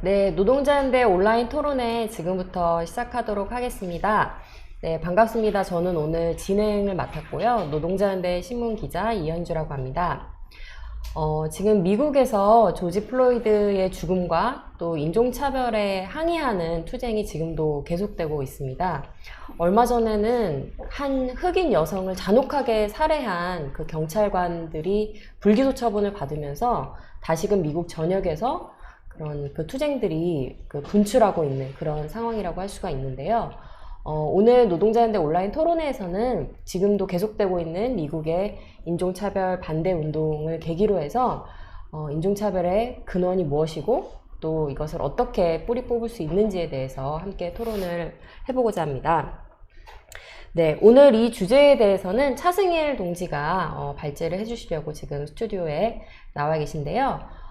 네, 노동자연대 온라인 토론회 지금부터 시작하도록 하겠습니다. 네, 반갑습니다. 저는 오늘 진행을 맡았고요. 노동자연대 신문기자 이현주라고 합니다. 지금 미국에서 조지 플로이드의 죽음과 또 인종차별에 항의하는 투쟁이 지금도 계속되고 있습니다. 얼마 전에는 한 흑인 여성을 잔혹하게 살해한 그 경찰관들이 불기소 처분을 받으면서 다시금 미국 전역에서 그런 그 투쟁들이 분출하고 있는 그런 상황이라고 할 수가 있는데요. 오늘 노동자연대 온라인 토론회에서는 지금도 계속되고 있는 미국의 인종차별 반대 운동을 계기로 해서 인종차별의 근원이 무엇이고 또 이것을 어떻게 뿌리 뽑을 수 있는지에 대해서 함께 토론을 해보고자 합니다. 네, 오늘 이 주제에 대해서는 차승일 동지가 발제를 해주시려고 지금 스튜디오에 나와 계신데요.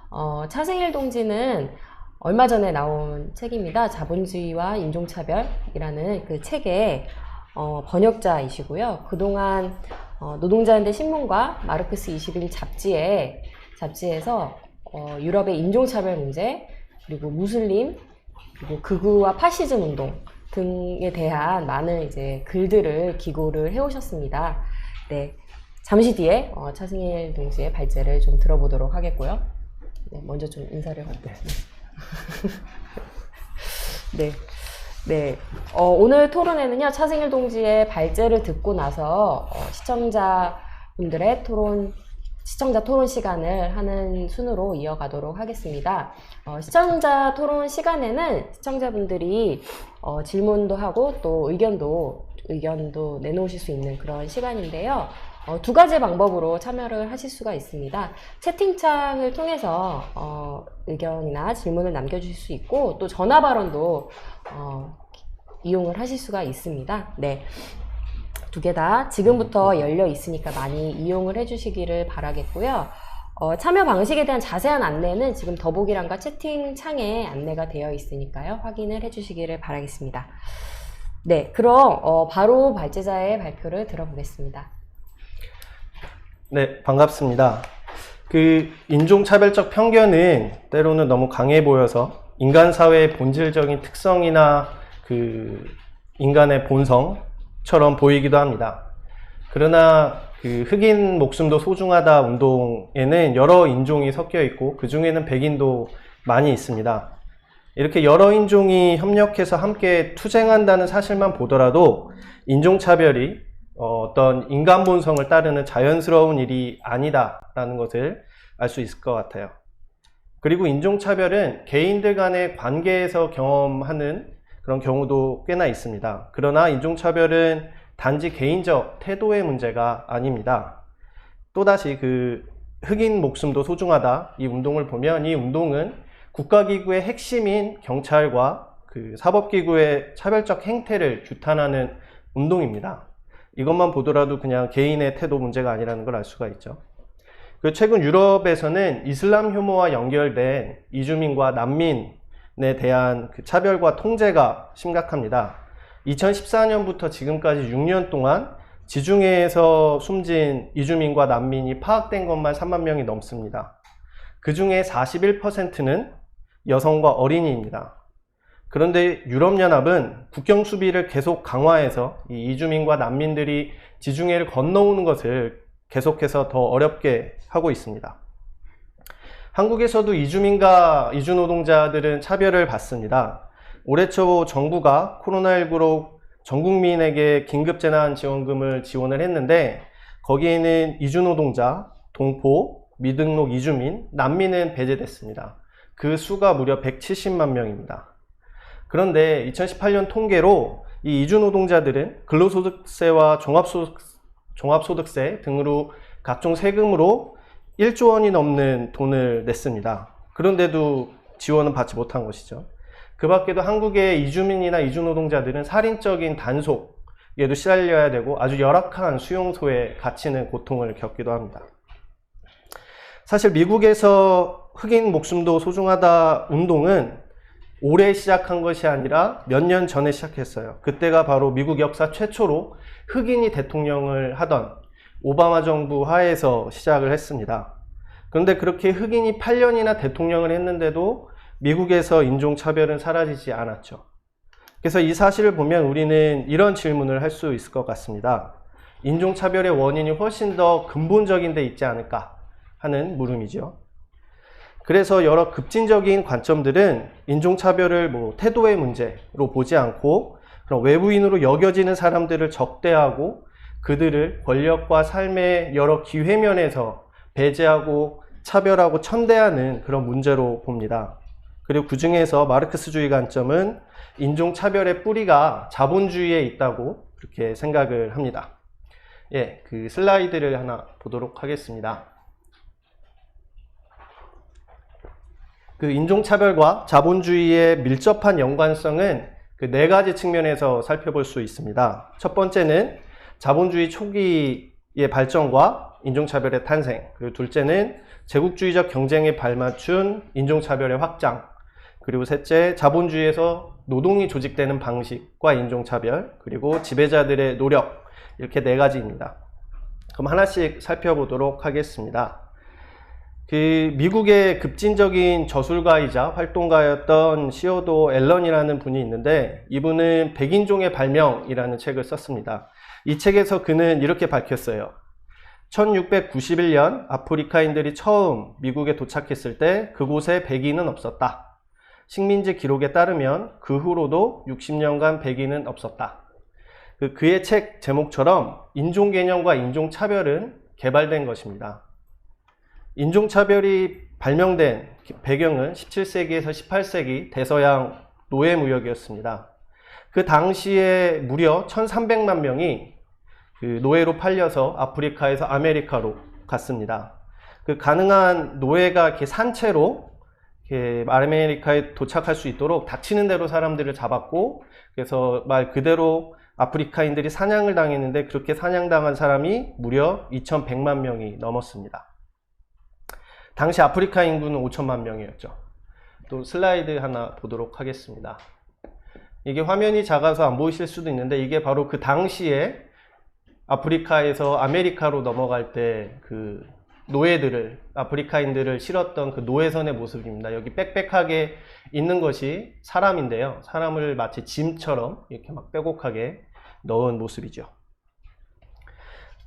차승일 동지는 얼마 전에 나온 책입니다. 자본주의와 인종차별이라는 그 책의 번역자이시고요. 그동안 노동자연대 신문과 마르크스 21 잡지에서 유럽의 인종차별 문제, 그리고 무슬림, 그리고 극우와 파시즘 운동 등에 대한 많은 이제 글들을 기고를 해오셨습니다. 네, 잠시 뒤에 차승일 동지의 발제를 좀 들어보도록 하겠고요. 네, 먼저 좀 인사를 하고. 네. 네. 오늘 토론회는요, 차승일 동지의 발제를 듣고 나서, 시청자 토론 시간을 하는 순으로 이어가도록 하겠습니다. 시청자 토론 시간에는 시청자분들이, 질문도 하고 또 의견도 내놓으실 수 있는 그런 시간인데요. 두 가지 방법으로 참여를 하실 수가 있습니다. 채팅창을 통해서 의견이나 질문을 남겨주실 수 있고 또 전화 발언도 이용을 하실 수가 있습니다. 네, 두 개 다 지금부터 열려 있으니까 많이 이용을 해주시기를 바라겠고요. 참여 방식에 대한 자세한 안내는 지금 더보기란과 채팅창에 안내가 되어 있으니까요. 확인을 해주시기를 바라겠습니다. 네, 그럼 바로 발제자의 발표를 들어보겠습니다. 네, 반갑습니다. 인종차별적 편견은 때로는 너무 강해 보여서 인간 사회의 본질적인 특성이나 인간의 본성처럼 보이기도 합니다. 그러나 흑인 목숨도 소중하다 운동에는 여러 인종이 섞여 있고 그 중에는 백인도 많이 있습니다. 이렇게 여러 인종이 협력해서 함께 투쟁한다는 사실만 보더라도 인종차별이 어떤 인간 본성을 따르는 자연스러운 일이 아니다라는 것을 알 수 있을 것 같아요. 그리고 인종차별은 개인들 간의 관계에서 경험하는 그런 경우도 꽤나 있습니다. 그러나 인종차별은 단지 개인적 태도의 문제가 아닙니다. 또다시 흑인 목숨도 소중하다 이 운동을 보면 이 운동은 국가기구의 핵심인 경찰과 사법기구의 차별적 행태를 규탄하는 운동입니다. 이것만 보더라도 그냥 개인의 태도 문제가 아니라는 걸 알 수가 있죠. 최근 유럽에서는 이슬람 혐오와 연결된 이주민과 난민에 대한 차별과 통제가 심각합니다. 2014년부터 지금까지 6년 동안 지중해에서 숨진 이주민과 난민이 파악된 것만 3만 명이 넘습니다. 그 중에 41%는 여성과 어린이입니다. 그런데 유럽연합은 국경 수비를 계속 강화해서 이 이주민과 난민들이 지중해를 건너오는 것을 계속해서 더 어렵게 하고 있습니다. 한국에서도 이주민과 이주노동자들은 차별을 받습니다. 올해 초 정부가 코로나19로 전 국민에게 긴급재난지원금을 지원을 했는데 거기에는 이주노동자, 동포, 미등록 이주민, 난민은 배제됐습니다. 그 수가 무려 170만 명입니다. 그런데 2018년 통계로 이 이주노동자들은 근로소득세와 종합소득세 등으로 각종 세금으로 1조 원이 넘는 돈을 냈습니다. 그런데도 지원은 받지 못한 것이죠. 그 밖에도 한국의 이주민이나 이주노동자들은 살인적인 단속에도 시달려야 되고 아주 열악한 수용소에 갇히는 고통을 겪기도 합니다. 사실 미국에서 흑인 목숨도 소중하다 운동은 올해 시작한 것이 아니라 몇 년 전에 시작했어요. 그때가 바로 미국 역사 최초로 흑인이 대통령을 하던 오바마 정부 하에서 시작을 했습니다. 그런데 그렇게 흑인이 8년이나 대통령을 했는데도 미국에서 인종차별은 사라지지 않았죠. 그래서 이 사실을 보면 우리는 이런 질문을 할 수 있을 것 같습니다. 인종차별의 원인이 훨씬 더 근본적인 데 있지 않을까 하는 물음이죠. 그래서 여러 급진적인 관점들은 인종차별을 태도의 문제로 보지 않고 그런 외부인으로 여겨지는 사람들을 적대하고 그들을 권력과 삶의 여러 기회면에서 배제하고 차별하고 천대하는 그런 문제로 봅니다. 그리고 그 중에서 마르크스주의 관점은 인종차별의 뿌리가 자본주의에 있다고 그렇게 생각을 합니다. 예, 그 슬라이드를 하나 보도록 하겠습니다. 그 인종차별과 자본주의의 밀접한 연관성은 그 네 가지 측면에서 살펴볼 수 있습니다. 첫 번째는 자본주의 초기의 발전과 인종차별의 탄생, 그리고 둘째는 제국주의적 경쟁에 발맞춘 인종차별의 확장, 그리고 셋째, 자본주의에서 노동이 조직되는 방식과 인종차별, 그리고 지배자들의 노력, 이렇게 네 가지입니다. 그럼 하나씩 살펴보도록 하겠습니다. 그 미국의 급진적인 저술가이자 활동가였던 시어도 앨런이라는 분이 있는데 이분은 백인종의 발명이라는 책을 썼습니다. 이 책에서 그는 이렇게 밝혔어요. 1691년 아프리카인들이 처음 미국에 도착했을 때 그곳에 백인은 없었다. 식민지 기록에 따르면 그 후로도 60년간 백인은 없었다. 그의 책 제목처럼 인종개념과 인종차별은 개발된 것입니다. 인종차별이 발명된 배경은 17세기에서 18세기 대서양 노예무역이었습니다. 그 당시에 무려 1300만 명이 그 노예로 팔려서 아프리카에서 아메리카로 갔습니다. 그 가능한 노예가 이렇게 산채로 이렇게 아메리카에 도착할 수 있도록 닥치는 대로 사람들을 잡았고, 그래서 말 그대로 아프리카인들이 사냥을 당했는데 그렇게 사냥당한 사람이 무려 2100만 명이 넘었습니다. 당시 아프리카 인구는 5천만 명이었죠. 또 슬라이드 하나 보도록 하겠습니다. 이게 화면이 작아서 안 보이실 수도 있는데 이게 바로 그 당시에 아프리카에서 아메리카로 넘어갈 때 그 노예들을, 아프리카인들을 실었던 그 노예선의 모습입니다. 여기 빽빽하게 있는 것이 사람인데요. 사람을 마치 짐처럼 이렇게 막 빼곡하게 넣은 모습이죠.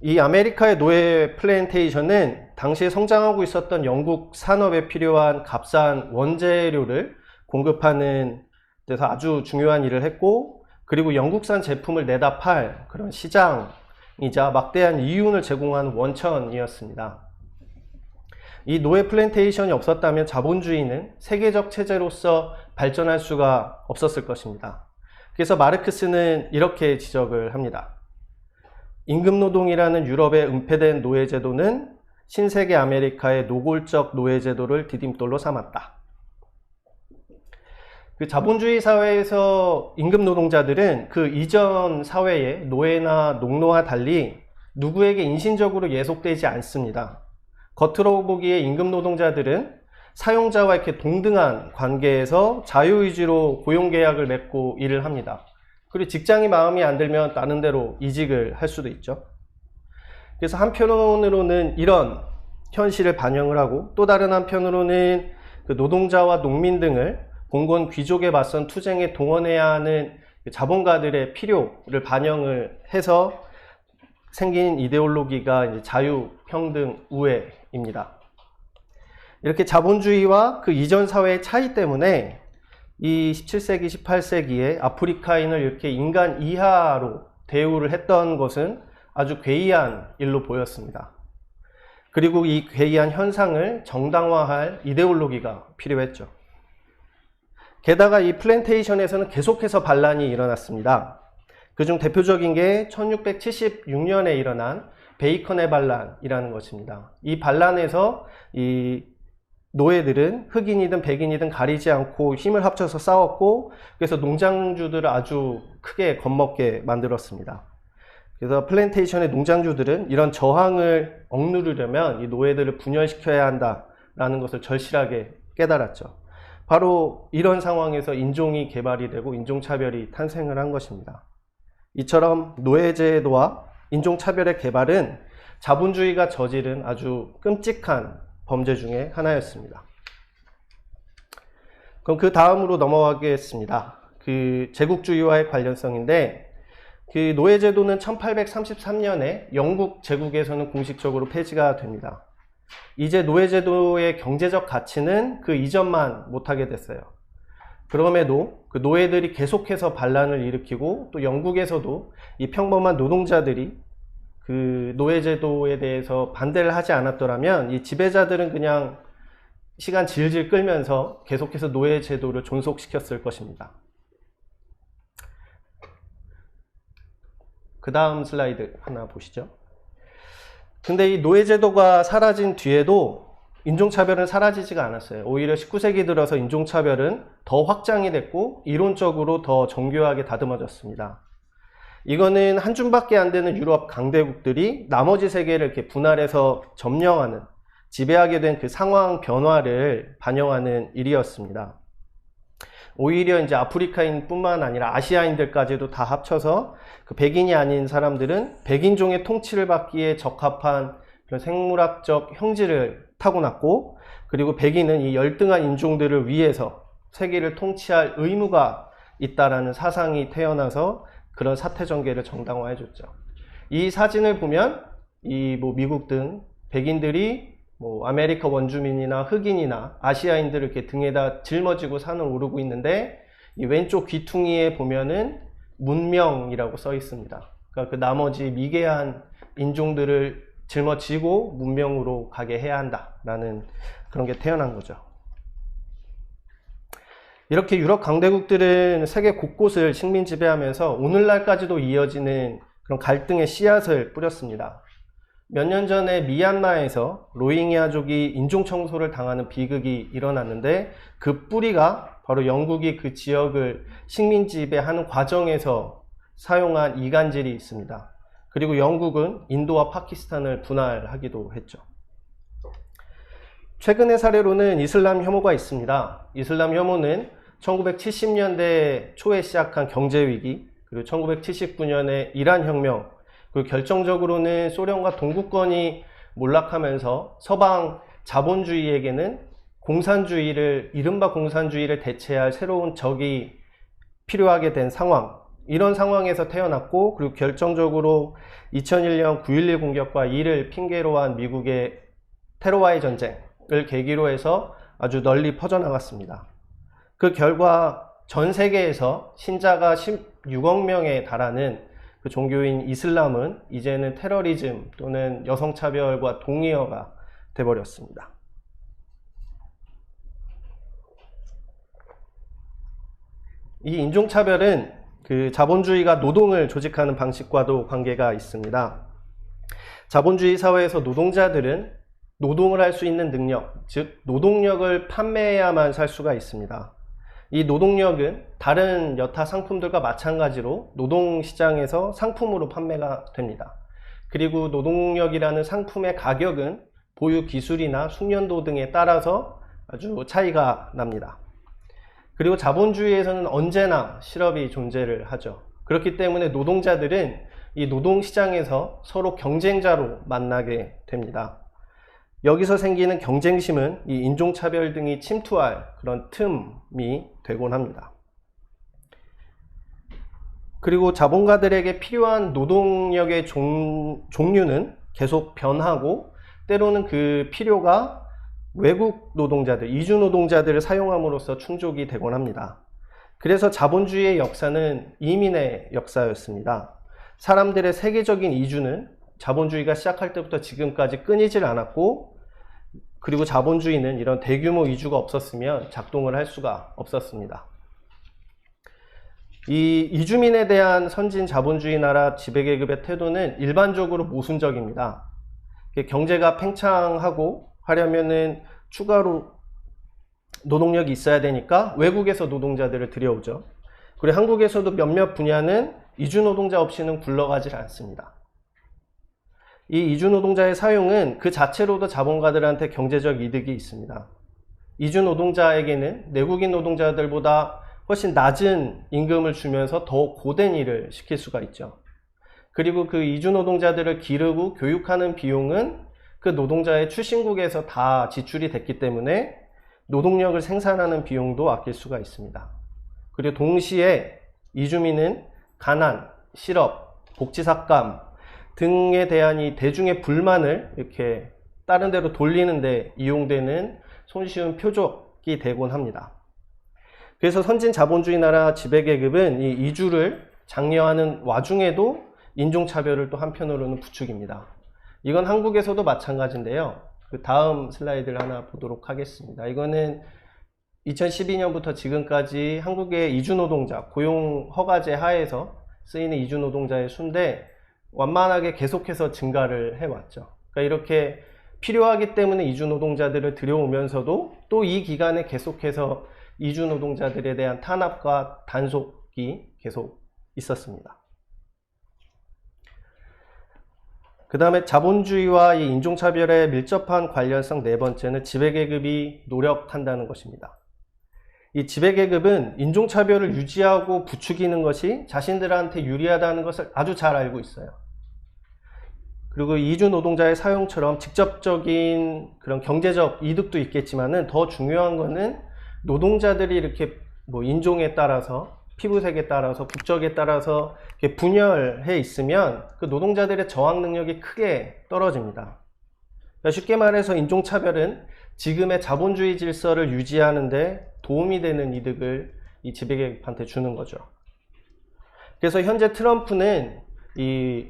이 아메리카의 노예 플랜테이션은 당시에 성장하고 있었던 영국 산업에 필요한 값싼 원재료를 공급하는 데서 아주 중요한 일을 했고, 그리고 영국산 제품을 내다 팔 그런 시장이자 막대한 이윤을 제공하는 원천이었습니다. 이 노예 플랜테이션이 없었다면 자본주의는 세계적 체제로서 발전할 수가 없었을 것입니다. 그래서 마르크스는 이렇게 지적을 합니다. 임금노동이라는 유럽의 은폐된 노예제도는 신세계 아메리카의 노골적 노예제도를 디딤돌로 삼았다. 그 자본주의 사회에서 임금노동자들은 그 이전 사회의 노예나 농노와 달리 누구에게 인신적으로 예속되지 않습니다. 겉으로 보기에 임금노동자들은 사용자와 이렇게 동등한 관계에서 자유의지로 고용계약을 맺고 일을 합니다. 그리고 직장이 마음에 안 들면 다른 데로 이직을 할 수도 있죠. 그래서 한편으로는 이런 현실을 반영을 하고, 또 다른 한편으로는 그 노동자와 농민 등을 봉건 귀족에 맞선 투쟁에 동원해야 하는 자본가들의 필요를 반영을 해서 생긴 이데올로기가 이제 자유, 평등, 우애입니다. 이렇게 자본주의와 그 이전 사회의 차이 때문에 이 17세기, 18세기에 아프리카인을 이렇게 인간 이하로 대우를 했던 것은 아주 괴이한 일로 보였습니다. 그리고 이 괴이한 현상을 정당화할 이데올로기가 필요했죠. 게다가 이 플랜테이션에서는 계속해서 반란이 일어났습니다. 그중 대표적인 게 1676년에 일어난 베이컨의 반란이라는 것입니다. 이 반란에서 이 노예들은 흑인이든 백인이든 가리지 않고 힘을 합쳐서 싸웠고, 그래서 농장주들을 아주 크게 겁먹게 만들었습니다. 그래서 플랜테이션의 농장주들은 이런 저항을 억누르려면 이 노예들을 분열시켜야 한다라는 것을 절실하게 깨달았죠. 바로 이런 상황에서 인종이 개발이 되고 인종차별이 탄생을 한 것입니다. 이처럼 노예제도와 인종차별의 개발은 자본주의가 저지른 아주 끔찍한 범죄 중에 하나였습니다. 그럼 그 다음으로 넘어가겠습니다. 그 제국주의와의 관련성인데, 그 노예제도는 1833년에 영국 제국에서는 공식적으로 폐지가 됩니다. 이제 노예제도의 경제적 가치는 그 이전만 못하게 됐어요. 그럼에도 그 노예들이 계속해서 반란을 일으키고, 또 영국에서도 이 평범한 노동자들이 그 노예제도에 대해서 반대를 하지 않았더라면 이 지배자들은 그냥 시간 질질 끌면서 계속해서 노예제도를 존속시켰을 것입니다. 그 다음 슬라이드 하나 보시죠. 근데 이 노예제도가 사라진 뒤에도 인종차별은 사라지지가 않았어요. 오히려 19세기 들어서 인종차별은 더 확장이 됐고 이론적으로 더 정교하게 다듬어졌습니다. 이거는 한 줌밖에 안 되는 유럽 강대국들이 나머지 세계를 이렇게 분할해서 점령하는, 지배하게 된 그 상황 변화를 반영하는 일이었습니다. 오히려 이제 아프리카인뿐만 아니라 아시아인들까지도 다 합쳐서 그 백인이 아닌 사람들은 백인종의 통치를 받기에 적합한 그런 생물학적 형질을 타고났고, 그리고 백인은 이 열등한 인종들을 위해서 세계를 통치할 의무가 있다라는 사상이 태어나서 그런 사태 전개를 정당화해줬죠. 이 사진을 보면 이 미국 등 백인들이 아메리카 원주민이나 흑인이나 아시아인들을 이렇게 등에다 짊어지고 산을 오르고 있는데, 이 왼쪽 귀퉁이에 보면은 문명이라고 써 있습니다. 그러니까 그 나머지 미개한 인종들을 짊어지고 문명으로 가게 해야 한다라는 그런 게 태어난 거죠. 이렇게 유럽 강대국들은 세계 곳곳을 식민 지배하면서 오늘날까지도 이어지는 그런 갈등의 씨앗을 뿌렸습니다. 몇 년 전에 미얀마에서 로힝야족이 인종청소를 당하는 비극이 일어났는데, 그 뿌리가 바로 영국이 그 지역을 식민 지배하는 과정에서 사용한 이간질이 있습니다. 그리고 영국은 인도와 파키스탄을 분할하기도 했죠. 최근의 사례로는 이슬람 혐오가 있습니다. 이슬람 혐오는 1970년대 초에 시작한 경제위기, 그리고 1979년에 이란 혁명, 그리고 결정적으로는 소련과 동구권이 몰락하면서 서방 자본주의에게는 이른바 공산주의를 대체할 새로운 적이 필요하게 된 상황, 이런 상황에서 태어났고, 그리고 결정적으로 2001년 9.11 공격과 이를拼계로 한 미국의 테러와의 전쟁을 계기로 해서 아주 널리 퍼져나갔습니다. 그 결과 전 세계에서 신자가 16억 명에 달하는 그 종교인 이슬람은 이제는 테러리즘 또는 여성차별과 동의어가 돼버렸습니다. 이 인종차별은 그 자본주의가 노동을 조직하는 방식과도 관계가 있습니다. 자본주의 사회에서 노동자들은 노동을 할 수 있는 능력, 즉 노동력을 판매해야만 살 수가 있습니다. 이 노동력은 다른 여타 상품들과 마찬가지로 노동시장에서 상품으로 판매가 됩니다. 그리고 노동력이라는 상품의 가격은 보유 기술이나 숙련도 등에 따라서 아주 차이가 납니다. 그리고 자본주의에서는 언제나 실업이 존재를 하죠. 그렇기 때문에 노동자들은 이 노동시장에서 서로 경쟁자로 만나게 됩니다. 여기서 생기는 경쟁심은 이 인종차별 등이 침투할 그런 틈이 되곤 합니다. 그리고 자본가들에게 필요한 노동력의 종류는 계속 변하고, 때로는 그 필요가 외국 노동자들, 이주 노동자들을 사용함으로써 충족이 되곤 합니다. 그래서 자본주의의 역사는 이민의 역사였습니다. 사람들의 세계적인 이주는 자본주의가 시작할 때부터 지금까지 끊이질 않았고, 그리고 자본주의는 이런 대규모 이주가 없었으면 작동을 할 수가 없었습니다. 이 이주민에 대한 선진 자본주의 나라 지배계급의 태도는 일반적으로 모순적입니다. 경제가 팽창하고 하려면은 추가로 노동력이 있어야 되니까 외국에서 노동자들을 들여오죠. 그리고 한국에서도 몇몇 분야는 이주 노동자 없이는 굴러가질 않습니다. 이 이주 노동자의 사용은 그 자체로도 자본가들한테 경제적 이득이 있습니다. 이주 노동자에게는 내국인 노동자들보다 훨씬 낮은 임금을 주면서 더 고된 일을 시킬 수가 있죠. 그리고 그 이주 노동자들을 기르고 교육하는 비용은 그 노동자의 출신국에서 다 지출이 됐기 때문에 노동력을 생산하는 비용도 아낄 수가 있습니다. 그리고 동시에 이주민은 가난, 실업, 복지삭감 등에 대한 이 대중의 불만을 이렇게 다른 데로 돌리는데 이용되는 손쉬운 표적이 되곤 합니다. 그래서 선진 자본주의 나라 지배계급은 이 이주를 장려하는 와중에도 인종차별을 또 한편으로는 부추깁니다. 이건 한국에서도 마찬가지인데요. 그 다음 슬라이드를 하나 보도록 하겠습니다. 이거는 2012년부터 지금까지 한국의 이주노동자, 고용허가제 하에서 쓰이는 이주노동자의 수인데 완만하게 계속해서 증가를 해왔죠. 그러니까 이렇게 필요하기 때문에 이주노동자들을 들여오면서도 또 이 기간에 계속해서 이주노동자들에 대한 탄압과 단속이 계속 있었습니다. 그 다음에 자본주의와 이 인종차별의 밀접한 관련성 네 번째는 지배계급이 노력한다는 것입니다. 이 지배계급은 인종차별을 유지하고 부추기는 것이 자신들한테 유리하다는 것을 아주 잘 알고 있어요. 그리고 이주노동자의 사용처럼 직접적인 그런 경제적 이득도 있겠지만은 더 중요한 거는 노동자들이 이렇게 뭐 인종에 따라서 피부색에 따라서 국적에 따라서 이렇게 분열해 있으면 그 노동자들의 저항 능력이 크게 떨어집니다. 그러니까 쉽게 말해서 인종차별은 지금의 자본주의 질서를 유지하는 데 도움이 되는 이득을 이 지배계급한테 주는 거죠. 그래서 현재 트럼프는 이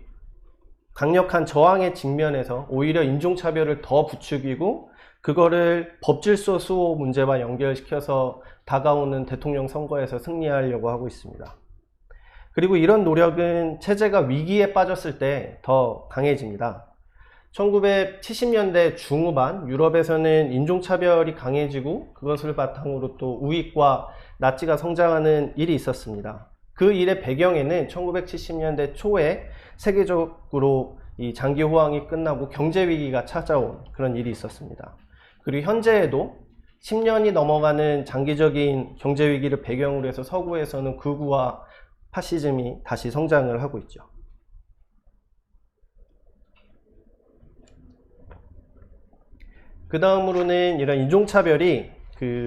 강력한 저항의 직면에서 오히려 인종차별을 더 부추기고 그거를 법질서 수호 문제와 연결시켜서 다가오는 대통령 선거에서 승리하려고 하고 있습니다. 그리고 이런 노력은 체제가 위기에 빠졌을 때 더 강해집니다. 1970년대 중후반 유럽에서는 인종차별이 강해지고 그것을 바탕으로 또 우익과 나치가 성장하는 일이 있었습니다. 그 일의 배경에는 1970년대 초에 세계적으로 이 장기 호황이 끝나고 경제 위기가 찾아온 그런 일이 있었습니다. 그리고 현재에도 10년이 넘어가는 장기적인 경제 위기를 배경으로 해서 서구에서는 극우와 파시즘이 다시 성장을 하고 있죠. 그 다음으로는 이런 인종차별이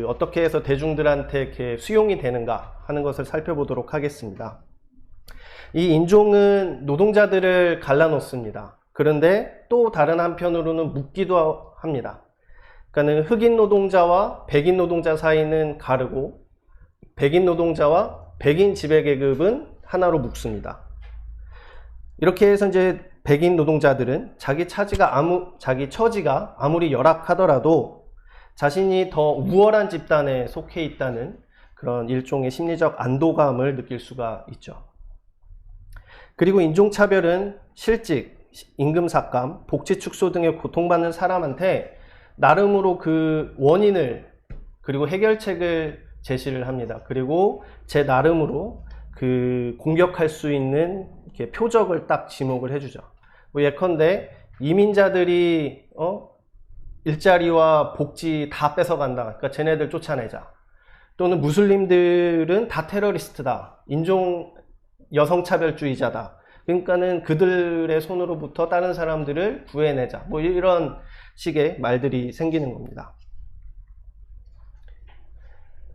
어떻게 해서 대중들한테 이렇게 수용이 되는가 하는 것을 살펴보도록 하겠습니다. 이 인종은 노동자들을 갈라놓습니다. 그런데 또 다른 한편으로는 묶기도 합니다. 그러니까 흑인 노동자와 백인 노동자 사이는 가르고 백인 노동자와 백인 지배계급은 하나로 묶습니다. 이렇게 해서 이제 백인 노동자들은 자기 처지가 아무리 열악하더라도 자신이 더 우월한 집단에 속해 있다는 그런 일종의 심리적 안도감을 느낄 수가 있죠. 그리고 인종차별은 실직, 임금 삭감, 복지 축소 등의 고통받는 사람한테 나름으로 그 원인을 그리고 해결책을 제시를 합니다. 그리고 제 나름으로 그 공격할 수 있는 이렇게 표적을 딱 지목을 해주죠. 뭐 예컨대 이민자들이 일자리와 복지 다 뺏어간다. 그러니까 쟤네들 쫓아내자. 또는 무슬림들은 다 테러리스트다. 인종 여성차별주의자다. 그러니까는 그들의 손으로부터 다른 사람들을 구해내자. 뭐 이런 식의 말들이 생기는 겁니다.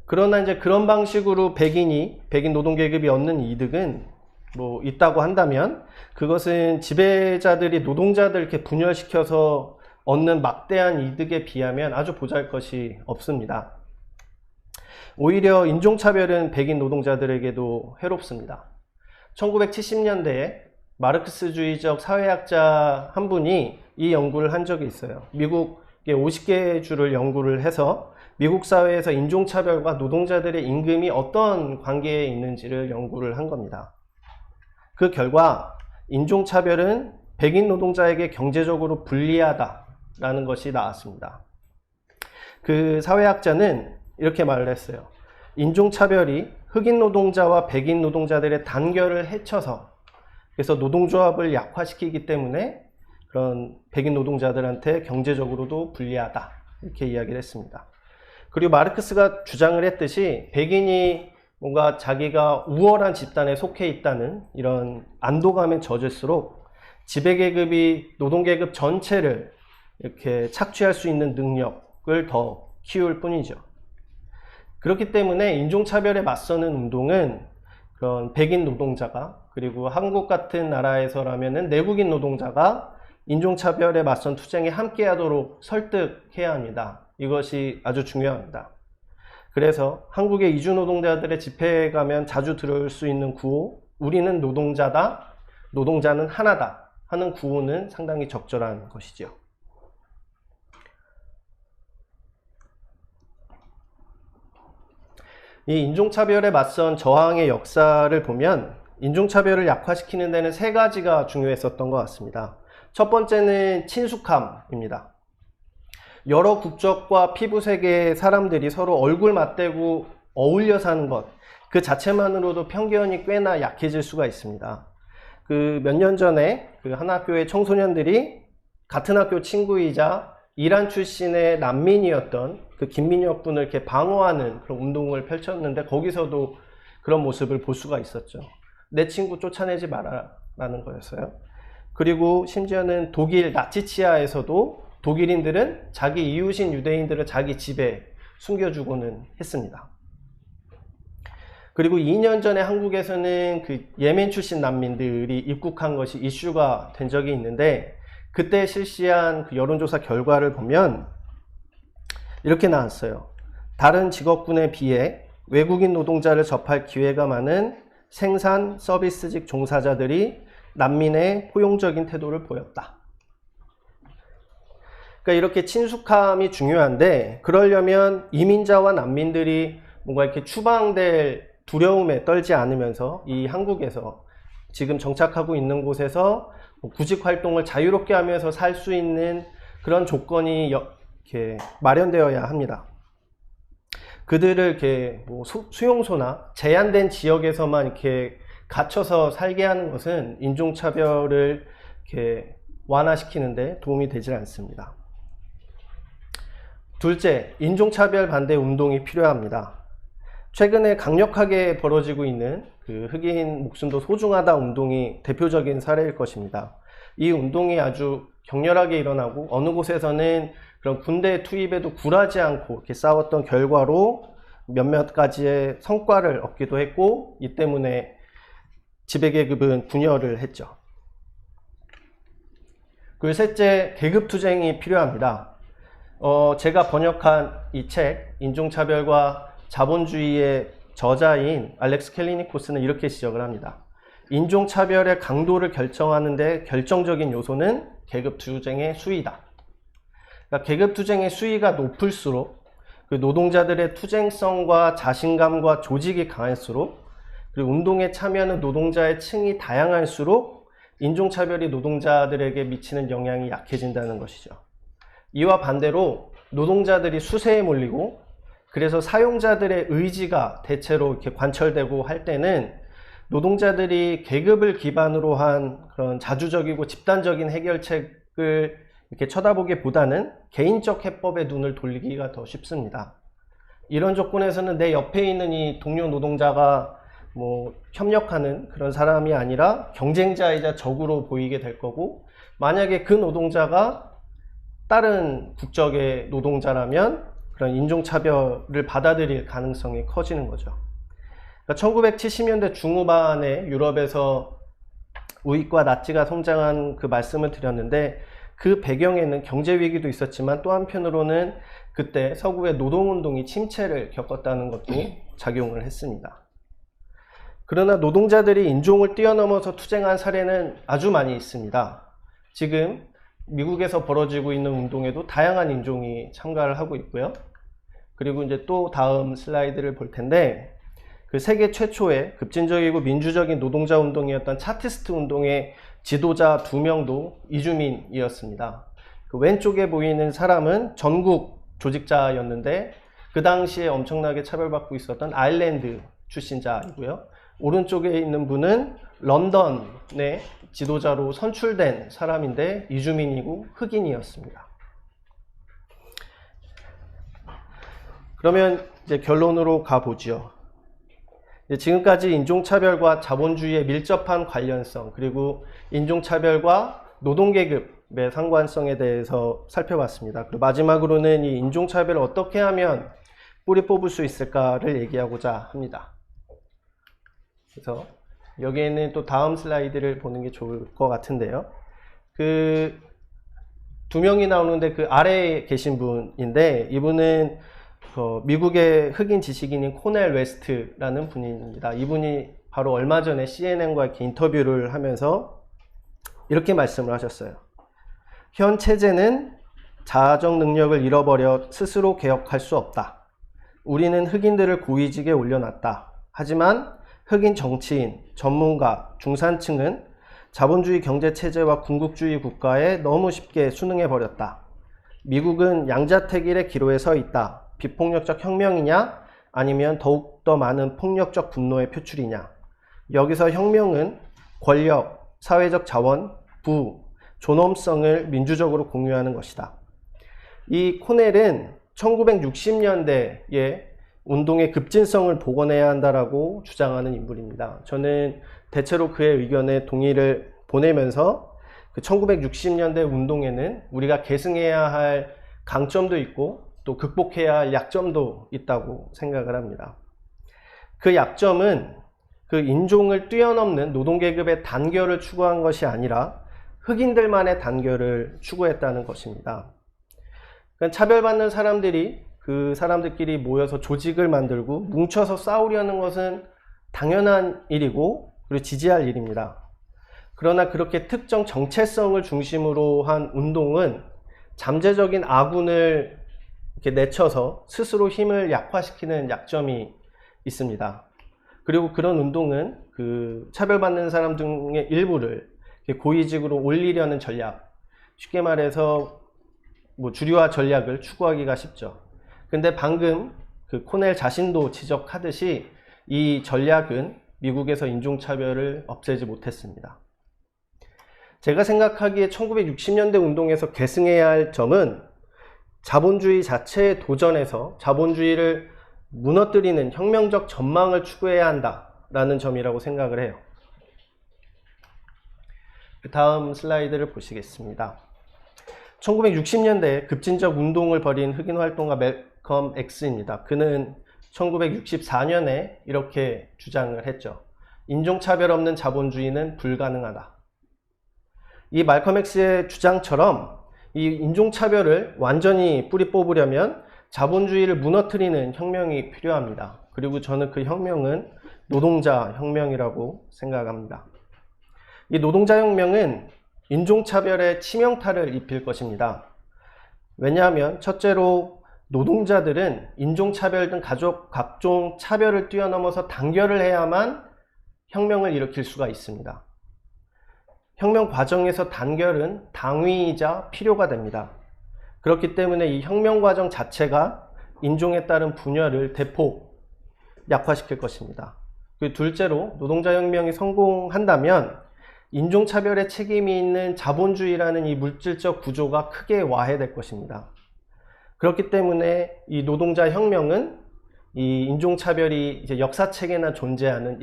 그러나 이제 그런 방식으로 백인 노동계급이 얻는 이득은 뭐 있다고 한다면 그것은 지배자들이 노동자들 이렇게 분열시켜서 얻는 막대한 이득에 비하면 아주 보잘것이 없습니다. 오히려 인종차별은 백인 노동자들에게도 해롭습니다. 1970년대에 마르크스주의적 사회학자 한 분이 이 연구를 한 적이 있어요. 미국의 50개 주를 연구를 해서 미국 사회에서 인종차별과 노동자들의 임금이 어떤 관계에 있는지를 연구를 한 겁니다. 그 결과 인종차별은 백인 노동자에게 경제적으로 불리하다라는 것이 나왔습니다. 그 사회학자는 이렇게 말을 했어요. 인종차별이 흑인 노동자와 백인 노동자들의 단결을 해쳐서 그래서 노동조합을 약화시키기 때문에 그런 백인 노동자들한테 경제적으로도 불리하다 이렇게 이야기를 했습니다. 그리고 마르크스가 주장을 했듯이 백인이 뭔가 자기가 우월한 집단에 속해 있다는 이런 안도감에 젖을수록 지배계급이 노동계급 전체를 이렇게 착취할 수 있는 능력을 더 키울 뿐이죠. 그렇기 때문에 인종차별에 맞서는 운동은 그런 백인 노동자가, 그리고 한국 같은 나라에서라면은 내국인 노동자가 인종차별에 맞선 투쟁에 함께하도록 설득해야 합니다. 이것이 아주 중요합니다. 그래서 한국의 이주 노동자들의 집회에 가면 자주 들을 수 있는 구호, 우리는 노동자다, 노동자는 하나다 하는 구호는 상당히 적절한 것이죠. 이 인종차별에 맞선 저항의 역사를 보면 인종차별을 약화시키는 데는 세 가지가 중요했었던 것 같습니다. 첫 번째는 친숙함입니다. 여러 국적과 피부색의 사람들이 서로 얼굴 맞대고 어울려 사는 것, 그 자체만으로도 편견이 꽤나 약해질 수가 있습니다. 그 몇 년 전에 그 한 학교의 청소년들이 같은 학교 친구이자 이란 출신의 난민이었던 그 김민혁 군을 이렇게 방어하는 그런 운동을 펼쳤는데, 거기서도 그런 모습을 볼 수가 있었죠. 내 친구 쫓아내지 마라 라는 거였어요. 그리고 심지어는 독일 나치치하에서도 독일인들은 자기 이웃인 유대인들을 자기 집에 숨겨주고는 했습니다. 그리고 2년 전에 한국에서는 그 예멘 출신 난민들이 입국한 것이 이슈가 된 적이 있는데, 그때 실시한 그 여론조사 결과를 보면 이렇게 나왔어요. 다른 직업군에 비해 외국인 노동자를 접할 기회가 많은 생산 서비스직 종사자들이 난민의 포용적인 태도를 보였다. 그러니까 이렇게 친숙함이 중요한데, 그러려면 이민자와 난민들이 뭔가 이렇게 추방될 두려움에 떨지 않으면서 이 한국에서 지금 정착하고 있는 곳에서 구직 활동을 자유롭게 하면서 살 수 있는 그런 조건이 이렇게 마련되어야 합니다. 그들을 이렇게 뭐 수용소나 제한된 지역에서만 이렇게 갇혀서 살게 하는 것은 인종차별을 이렇게 완화시키는데 도움이 되질 않습니다. 둘째, 인종차별 반대 운동이 필요합니다. 최근에 강력하게 벌어지고 있는 그 흑인 목숨도 소중하다 운동이 대표적인 사례일 것입니다. 이 운동이 아주 격렬하게 일어나고 어느 곳에서는 그런 군대 투입에도 굴하지 않고 이렇게 싸웠던 결과로 몇몇 가지의 성과를 얻기도 했고, 이 때문에 지배계급은 분열을 했죠. 그리고 셋째, 계급투쟁이 필요합니다. 제가 번역한 이 책, 인종차별과 자본주의의 저자인 알렉스 캘리니코스는 이렇게 지적을 합니다. 인종차별의 강도를 결정하는 데 결정적인 요소는 계급투쟁의 수위다. 그러니까 계급투쟁의 수위가 높을수록 그 노동자들의 투쟁성과 자신감과 조직이 강할수록, 그리고 운동에 참여하는 노동자의 층이 다양할수록 인종차별이 노동자들에게 미치는 영향이 약해진다는 것이죠. 이와 반대로 노동자들이 수세에 몰리고, 그래서 사용자들의 의지가 대체로 이렇게 관철되고 할 때는 노동자들이 계급을 기반으로 한 그런 자주적이고 집단적인 해결책을 이렇게 쳐다보기보다는 개인적 해법에 눈을 돌리기가 더 쉽습니다. 이런 조건에서는 내 옆에 있는 이 동료 노동자가 뭐 협력하는 그런 사람이 아니라 경쟁자이자 적으로 보이게 될 거고, 만약에 그 노동자가 다른 국적의 노동자라면 그런 인종차별을 받아들일 가능성이 커지는 거죠. 그러니까 1970년대 중후반에 유럽에서 우익과 나치가 성장한 그 말씀을 드렸는데, 그 배경에는 경제위기도 있었지만 또 한편으로는 그때 서구의 노동운동이 침체를 겪었다는 것도 작용을 했습니다. 그러나 노동자들이 인종을 뛰어넘어서 투쟁한 사례는 아주 많이 있습니다. 지금 미국에서 벌어지고 있는 운동에도 다양한 인종이 참가를 하고 있고요. 그리고 이제 또 다음 슬라이드를 볼 텐데, 그 세계 최초의 급진적이고 민주적인 노동자 운동이었던 차티스트 운동의 지도자 2명도 이주민이었습니다. 그 왼쪽에 보이는 사람은 전국 조직자였는데 그 당시에 엄청나게 차별받고 있었던 아일랜드 출신자이고요. 오른쪽에 있는 분은 런던의 지도자로 선출된 사람인데 이주민이고 흑인이었습니다. 그러면 이제 결론으로 가보죠. 지금까지 인종차별과 자본주의의 밀접한 관련성, 그리고 인종차별과 노동계급 상관성에 대해서 살펴봤습니다. 그리고 마지막으로는 이 인종차별을 어떻게 하면 뿌리 뽑을 수 있을까를 얘기하고자 합니다. 그래서 여기에는 또 다음 슬라이드를 보는 게 좋을 것 같은데요. 두 명이 나오는데 그 아래에 계신 분인데, 이분은 미국의 흑인 지식인인 코넬 웨스트라는 분입니다. 이분이 바로 얼마 전에 CNN과 이렇게 인터뷰를 하면서 이렇게 말씀을 하셨어요. 현 체제는 자아적 능력을 잃어버려 스스로 개혁할 수 없다. 우리는 흑인들을 고위직에 올려놨다. 하지만 흑인 정치인, 전문가, 중산층은 자본주의 경제체제와 군국주의 국가에 너무 쉽게 순응해버렸다. 미국은 양자택일의 기로에 서 있다. 비폭력적 혁명이냐? 아니면 더욱더 많은 폭력적 분노의 표출이냐? 여기서 혁명은 권력, 사회적 자원, 부, 존엄성을 민주적으로 공유하는 것이다. 이 코넬은 1960년대에 운동의 급진성을 복원해야 한다라고 주장하는 인물입니다. 저는 대체로 그의 의견에 동의를 보내면서 그 1960년대 운동에는 우리가 계승해야 할 강점도 있고 또 극복해야 할 약점도 있다고 생각을 합니다. 그 약점은 그 인종을 뛰어넘는 노동계급의 단결을 추구한 것이 아니라 흑인들만의 단결을 추구했다는 것입니다. 그러니까 차별받는 사람들이 그 사람들끼리 모여서 조직을 만들고 뭉쳐서 싸우려는 것은 당연한 일이고 그리고 지지할 일입니다. 그러나 그렇게 특정 정체성을 중심으로 한 운동은 잠재적인 아군을 이렇게 내쳐서 스스로 힘을 약화시키는 약점이 있습니다. 그리고 그런 운동은 그 차별받는 사람 중의 일부를 고위직으로 올리려는 전략, 쉽게 말해서 주류화 전략을 추구하기가 쉽죠. 근데 방금 그 코넬 자신도 지적하듯이 이 전략은 미국에서 인종차별을 없애지 못했습니다. 제가 생각하기에 1960년대 운동에서 계승해야 할 점은 자본주의 자체에 도전해서 자본주의를 무너뜨리는 혁명적 전망을 추구해야 한다라는 점이라고 생각을 해요. 다음 슬라이드를 보시겠습니다. 1960년대에 급진적 운동을 벌인 흑인 활동가 멜컴 X입니다. 그는 1964년에 이렇게 주장을 했죠. 인종차별 없는 자본주의는 불가능하다. 이 말컴 X의 주장처럼 이 인종차별을 완전히 뿌리 뽑으려면 자본주의를 무너뜨리는 혁명이 필요합니다. 그리고 저는 그 혁명은 노동자 혁명이라고 생각합니다. 이 노동자 혁명은 인종차별에 치명타를 입힐 것입니다. 왜냐하면 첫째로 노동자들은 인종차별 등 각종 차별을 뛰어넘어서 단결을 해야만 혁명을 일으킬 수가 있습니다. 혁명 과정에서 단결은 당위이자 필요가 됩니다. 그렇기 때문에 이 혁명 과정 자체가 인종에 따른 분열을 대폭 약화시킬 것입니다. 그리고 둘째로 노동자 혁명이 성공한다면 인종차별에 책임이 있는 자본주의라는 이 물질적 구조가 크게 와해될 것입니다. 그렇기 때문에 이 노동자 혁명은 이 인종차별이 이제 역사책에나 존재하는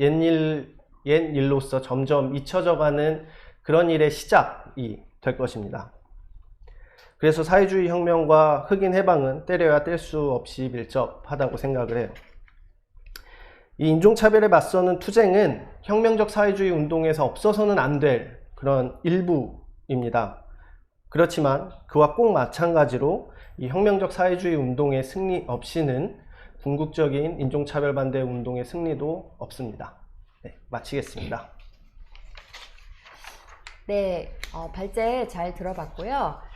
옛일로서 점점 잊혀져가는 그런 일의 시작이 될 것입니다. 그래서 사회주의 혁명과 흑인 해방은 때려야 뗄 수 없이 밀접하다고 생각을 해요. 이 인종차별에 맞서는 투쟁은 혁명적 사회주의 운동에서 없어서는 안 될 그런 일부입니다. 그렇지만 그와 꼭 마찬가지로 이 혁명적 사회주의 운동의 승리 없이는 궁극적인 인종차별 반대 운동의 승리도 없습니다. 네, 마치겠습니다. 네, 발제 잘 들어봤고요.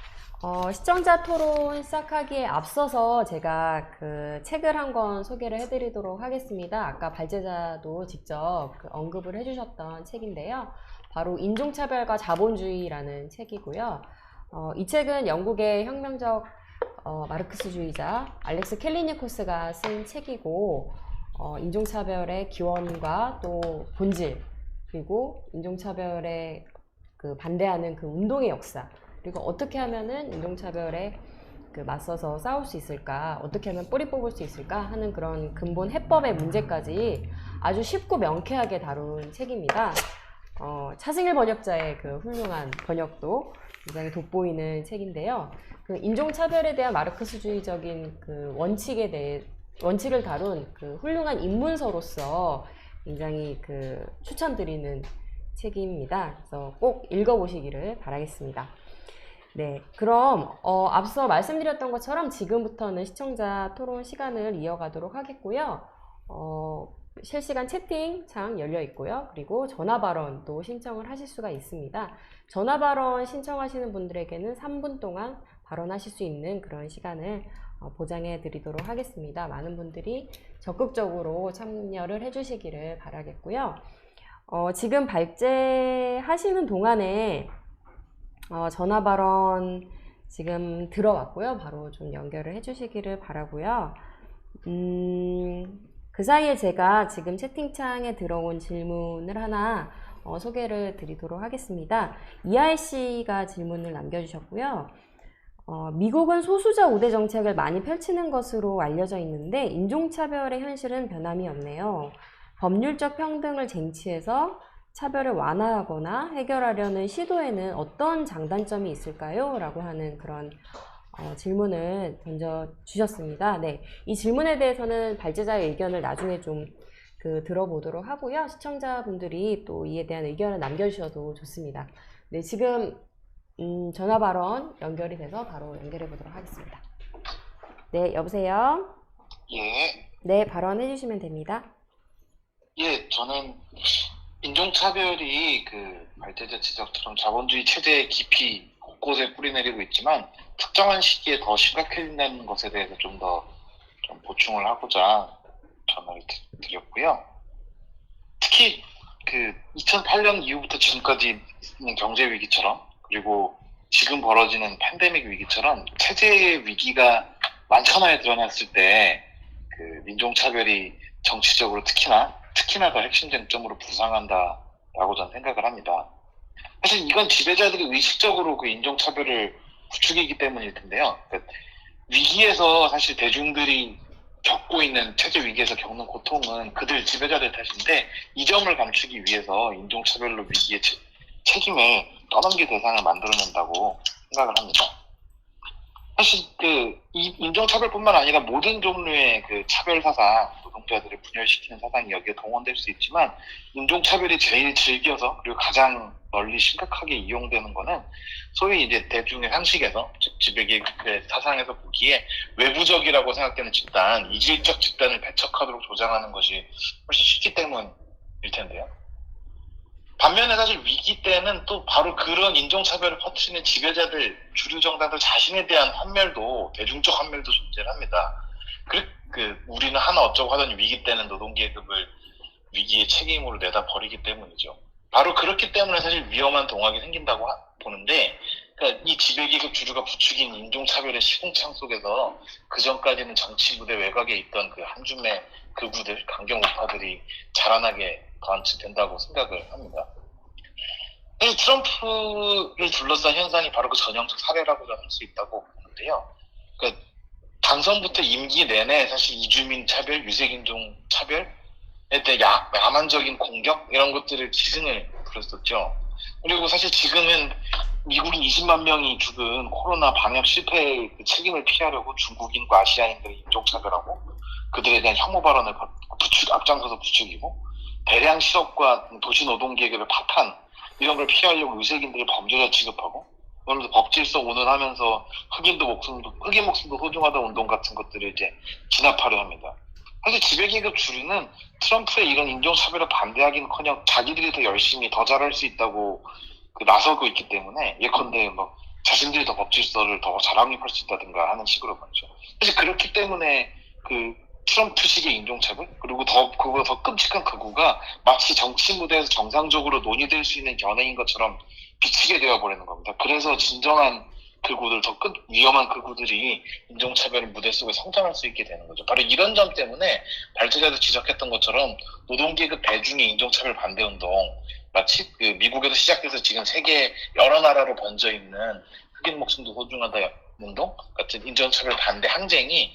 시청자 토론 시작하기에 앞서서 제가 그 책을 한 권 소개를 해드리도록 하겠습니다. 아까 발제자도 직접 언급을 해주셨던 책인데요. 바로 인종차별과 자본주의라는 책이고요. 이 책은 영국의 혁명적 마르크스주의자 알렉스 캘리니코스가 쓴 책이고, 인종차별의 기원과 또 본질, 그리고 인종차별에 반대하는 그 운동의 역사, 그리고 어떻게 하면은 인종차별에 맞서서 싸울 수 있을까, 어떻게 하면 뿌리 뽑을 수 있을까 하는 그런 근본 해법의 문제까지 아주 쉽고 명쾌하게 다룬 책입니다. 차승일 번역자의 그 훌륭한 번역도 굉장히 돋보이는 책인데요. 그 인종차별에 대한 마르크스주의적인 그 원칙을 다룬 그 훌륭한 입문서로서 굉장히 그 추천드리는 책입니다. 그래서 꼭 읽어보시기를 바라겠습니다. 네, 그럼 앞서 말씀드렸던 것처럼 지금부터는 시청자 토론 시간을 이어가도록 하겠고요. 실시간 채팅창 열려 있고요. 그리고 전화 발언도 신청을 하실 수가 있습니다. 전화 발언 신청하시는 분들에게는 3분 동안 발언하실 수 있는 그런 시간을 보장해 드리도록 하겠습니다. 많은 분들이 적극적으로 참여를 해주시기를 바라겠고요. 지금 발제하시는 동안에 전화 발언 지금 들어왔고요. 바로 좀 연결을 해주시기를 바라고요. 그 사이에 제가 지금 채팅창에 들어온 질문을 하나 소개를 드리도록 하겠습니다. 이하이 씨가 질문을 남겨주셨고요. 미국은 소수자 우대 정책을 많이 펼치는 것으로 알려져 있는데 인종차별의 현실은 변함이 없네요. 법률적 평등을 쟁취해서 차별을 완화하거나 해결하려는 시도에는 어떤 장단점이 있을까요? 라고 하는 그런 질문을 던져주셨습니다. 네, 이 질문에 대해서는 발제자의 의견을 나중에 좀 들어보도록 하고요. 시청자분들이 또 이에 대한 의견을 남겨주셔도 좋습니다. 네, 지금 전화 발언 연결이 돼서 바로 연결해 보도록 하겠습니다. 네, 여보세요? 예, 네, 발언해 주시면 됩니다. 예, 저는 인종차별이 발제자 지적처럼 자본주의 체제의 깊이 곳곳에 뿌리내리고 있지만 특정한 시기에 더 심각해진다는 것에 대해서 좀 보충을 하고자 전화를 드렸고요. 특히 2008년 이후부터 지금까지 있는 경제 위기처럼 그리고 지금 벌어지는 팬데믹 위기처럼 체제의 위기가 만천하에 드러났을 때 인종차별이 정치적으로 특히나 더 핵심 쟁점으로 부상한다라고 저는 생각을 합니다. 사실 이건 지배자들이 의식적으로 인종차별을 부추기기 때문일 텐데요. 위기에서 사실 대중들이 겪고 있는 체제 위기에서 겪는 고통은 그들 지배자들 탓인데 이 점을 감추기 위해서 인종차별로 위기의 책임을 떠넘길 대상을 만들어낸다고 생각을 합니다. 사실 이 인종차별뿐만 아니라 모든 종류의 차별 사상, 노동자들을 분열시키는 사상이 여기에 동원될 수 있지만 인종차별이 제일 즐겨서 그리고 가장 널리 심각하게 이용되는 거는 소위 이제 대중의 상식에서 즉 지배계급의 사상에서 보기에 외부적이라고 생각되는 집단, 이질적 집단을 배척하도록 조장하는 것이 훨씬 쉽기 때문일 텐데요. 반면에 사실 위기 때는 또 바로 그런 인종차별을 퍼뜨리는 지배자들, 주류 정당들 자신에 대한 환멸도, 대중적 환멸도 존재를 합니다. 우리는 하나 어쩌고 하더니 위기 때는 노동계급을 위기의 책임으로 내다 버리기 때문이죠. 바로 그렇기 때문에 사실 위험한 동학이 생긴다고 보는데, 이 지배계급 주류가 부추긴 인종차별의 시궁창 속에서 그 전까지는 정치 무대 외곽에 있던 한 줌의 극우들, 강경 우파들이 자라나게 된다고 생각을 합니다. 트럼프를 둘러싼 현상이 바로 그 전형적 사례라고 할 수 있다고 보는데요. 당선부터 임기 내내 사실 이주민 차별, 유색인종 차별에 대해 야만적인 공격 이런 것들을 기승을 부렸었죠. 그리고 사실 지금은 미국인 20만 명이 죽은 코로나 방역 실패의 책임을 피하려고 중국인과 아시아인들을 인종차별하고 그들에 대한 혐오 발언을 앞장서서 부추기고 대량 실업과 도시 노동계급의 파탄 이런 걸 피하려고 유색인들을 범죄자 취급하고 그러면서 법질서 운운하면서 흑인 목숨도 소중하다 운동 같은 것들을 이제 진압하려 합니다. 사실 지배계급 주류는 트럼프의 이런 인종차별을 반대하기는커녕 자기들이 더 열심히 더 잘할 수 있다고 나서고 있기 때문에 예컨대 자신들이 더 법질서를 더 잘 확립할 수 있다든가 하는 식으로 보죠. 사실 그렇기 때문에 트럼프식의 인종차별 그리고 그보다 더 끔찍한 극우가 마치 정치 무대에서 정상적으로 논의될 수 있는 견해인 것처럼 비치게 되어버리는 겁니다. 그래서 진정한 극우들, 더 위험한 극우들이 인종차별 무대 속에 성장할 수 있게 되는 거죠. 바로 이런 점 때문에 발제자도 지적했던 것처럼 노동계급 대중의 인종차별 반대운동 마치 미국에서 시작돼서 지금 세계 여러 나라로 번져 있는 흑인 목숨도 소중하다 운동 같은 인종차별 반대 항쟁이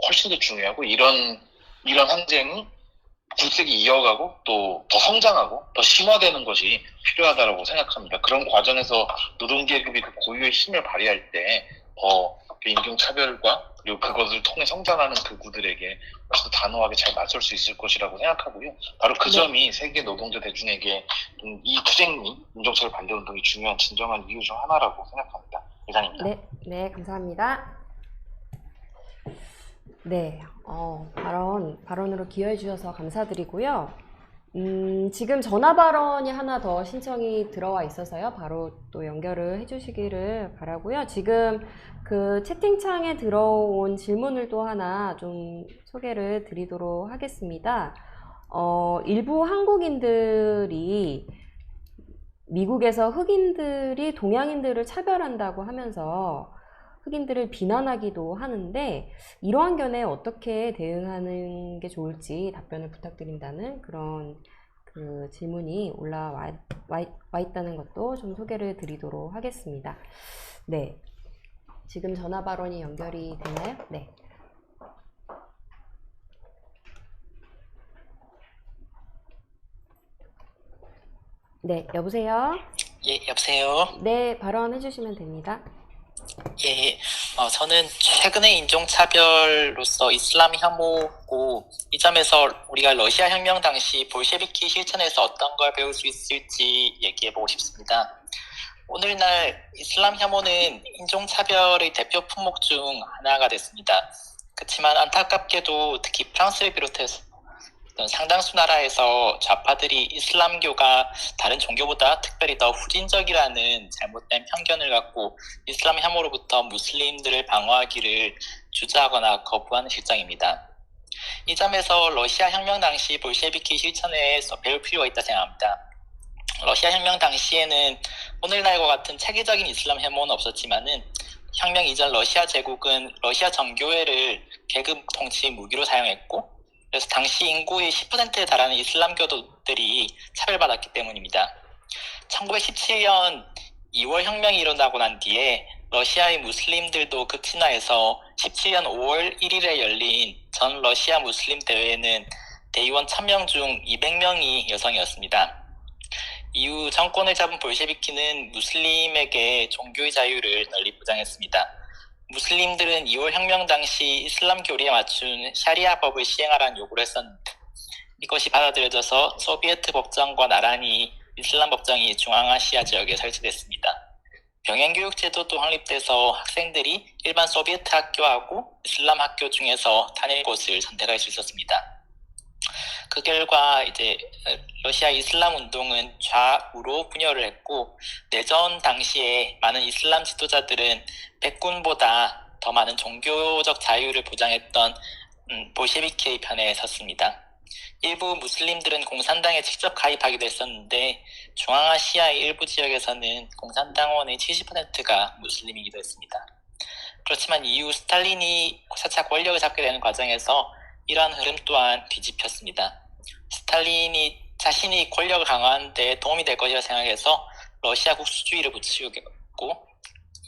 훨씬 더 중요하고 이런 항쟁이 국색이 이어가고 또 더 성장하고 더 심화되는 것이 필요하다고 생각합니다. 그런 과정에서 노동계급이 그 고유의 힘을 발휘할 때 더 인종차별과 그리고 그것을 통해 성장하는 그 구들에게 훨씬 더 단호하게 잘 맞설 수 있을 것이라고 생각하고요. 바로 그 네. 점이 세계 노동자 대중에게 이 투쟁이 인종차별 반대운동이 중요한 진정한 이유 중 하나라고 생각합니다. 이상입니다. 네, 네, 감사합니다. 네, 발언으로 기여해 주셔서 감사드리고요. 지금 전화 발언이 하나 더 신청이 들어와 있어서요. 바로 또 연결을 해 주시기를 바라고요. 지금 그 채팅창에 들어온 질문을 또 하나 좀 소개를 드리도록 하겠습니다. 일부 한국인들이 미국에서 흑인들이 동양인들을 차별한다고 하면서 흑인들을 비난하기도 하는데 이러한 견해에 어떻게 대응하는 게 좋을지 답변을 부탁드린다는 그런 그 질문이 올라와 있다는 것도 좀 소개를 드리도록 하겠습니다. 네, 지금 전화 발언이 연결이 되나요? 네. 네, 여보세요? 예, 여보세요? 네, 발언해 주시면 됩니다. 예, 저는 최근의 인종차별로서 이슬람 혐오고, 이 점에서 우리가 러시아 혁명 당시 볼셰비키 실천에서 어떤 걸 배울 수 있을지 얘기해보고 싶습니다. 오늘날 이슬람 혐오는 인종차별의 대표 품목 중 하나가 됐습니다. 그렇지만 안타깝게도 특히 프랑스를 비롯해서 상당수 나라에서 좌파들이 이슬람교가 다른 종교보다 특별히 더 후진적이라는 잘못된 편견을 갖고 이슬람 혐오로부터 무슬림들을 방어하기를 주저하거나 거부하는 실정입니다. 이 점에서 러시아 혁명 당시 볼셰비키 실천에서 배울 필요가 있다 생각합니다. 러시아 혁명 당시에는 오늘날과 같은 체계적인 이슬람 혐오는 없었지만은 혁명 이전 러시아 제국은 러시아 정교회를 계급 통치 무기로 사용했고, 그래서 당시 인구의 10%에 달하는 이슬람교도들이 차별받았기 때문입니다. 1917년 2월 혁명이 일어나고 난 뒤에 러시아의 무슬림들도 급진화해서 17년 5월 1일에 열린 전 러시아 무슬림 대회에는 대의원 1000명 중 200명이 여성이었습니다. 이후 정권을 잡은 볼셰비키는 무슬림에게 종교의 자유를 널리 보장했습니다. 무슬림들은 2월 혁명 당시 이슬람 교리에 맞춘 샤리아법을 시행하라는 요구를 했었는데 이것이 받아들여져서 소비에트 법정과 나란히 이슬람 법정이 중앙아시아 지역에 설치됐습니다. 병행교육 제도도 확립돼서 학생들이 일반 소비에트 학교하고 이슬람 학교 중에서 다닐 곳을 선택할 수 있었습니다. 그 결과 이제 러시아 이슬람 운동은 좌우로 분열을 했고, 내전 당시에 많은 이슬람 지도자들은 백군보다 더 많은 종교적 자유를 보장했던 볼셰비키의 편에 섰습니다. 일부 무슬림들은 공산당에 직접 가입하기도 했었는데 중앙아시아의 일부 지역에서는 공산당원의 70%가 무슬림이기도 했습니다. 그렇지만 이후 스탈린이 차차 권력을 잡게 되는 과정에서 이러한 흐름 또한 뒤집혔습니다. 스탈린이 자신이 권력을 강화하는 데 도움이 될 것이라 생각해서 러시아 국수주의를 부추겼고,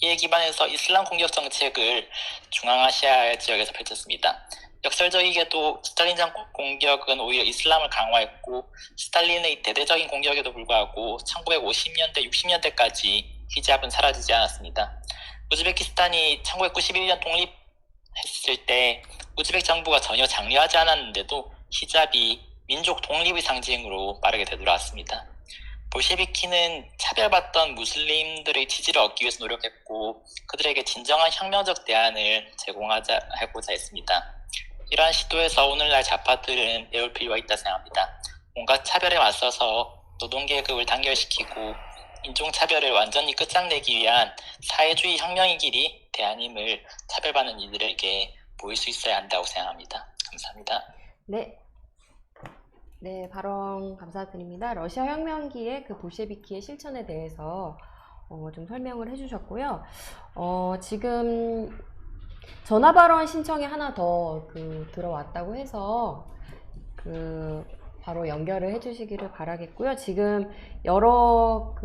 이에 기반해서 이슬람 공격 정책을 중앙아시아 지역에서 펼쳤습니다. 역설적이게도 스탈린 정권 공격은 오히려 이슬람을 강화했고, 스탈린의 대대적인 공격에도 불구하고 1950년대, 60년대까지 히잡은 사라지지 않았습니다. 우즈베키스탄이 1991년 독립했을 때 우즈벡 정부가 전혀 장려하지 않았는데도 히잡이 민족 독립의 상징으로 빠르게 되돌아왔습니다. 볼셰비키는 차별받던 무슬림들의 지지를 얻기 위해서 노력했고, 그들에게 진정한 혁명적 대안을 제공하고자 했습니다. 이러한 시도에서 오늘날 좌파들은 배울 필요가 있다 생각합니다. 온갖 차별에 맞서서 노동계급을 단결시키고 인종차별을 완전히 끝장내기 위한 사회주의 혁명의 길이 대안임을 차별받는 이들에게 보일 수 있어야 한다고 생각합니다. 감사합니다. 네. 네, 발언 감사드립니다. 러시아 혁명기의 그 볼셰비키의 실천에 대해서 좀 설명을 해주셨고요. 지금 전화 발언 신청이 하나 더 들어왔다고 해서 바로 연결을 해주시기를 바라겠고요. 지금 여러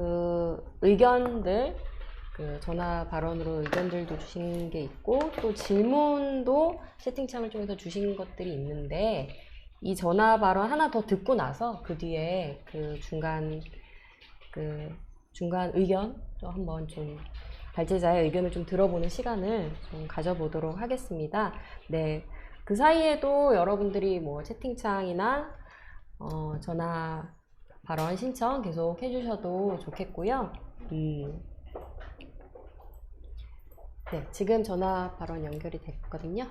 의견들, 전화 발언으로 의견들도 주신 게 있고, 또 질문도 채팅창을 통해서 주신 것들이 있는데, 이 전화 발언 하나 더 듣고 나서 그 뒤에 그 중간 의견 또 한번 좀 발제자의 의견을 좀 들어보는 시간을 좀 가져보도록 하겠습니다. 네, 그 사이에도 여러분들이 뭐 채팅창이나 전화 발언 신청 계속 해주셔도 좋겠고요. 네, 지금 전화 발언 연결이 됐거든요.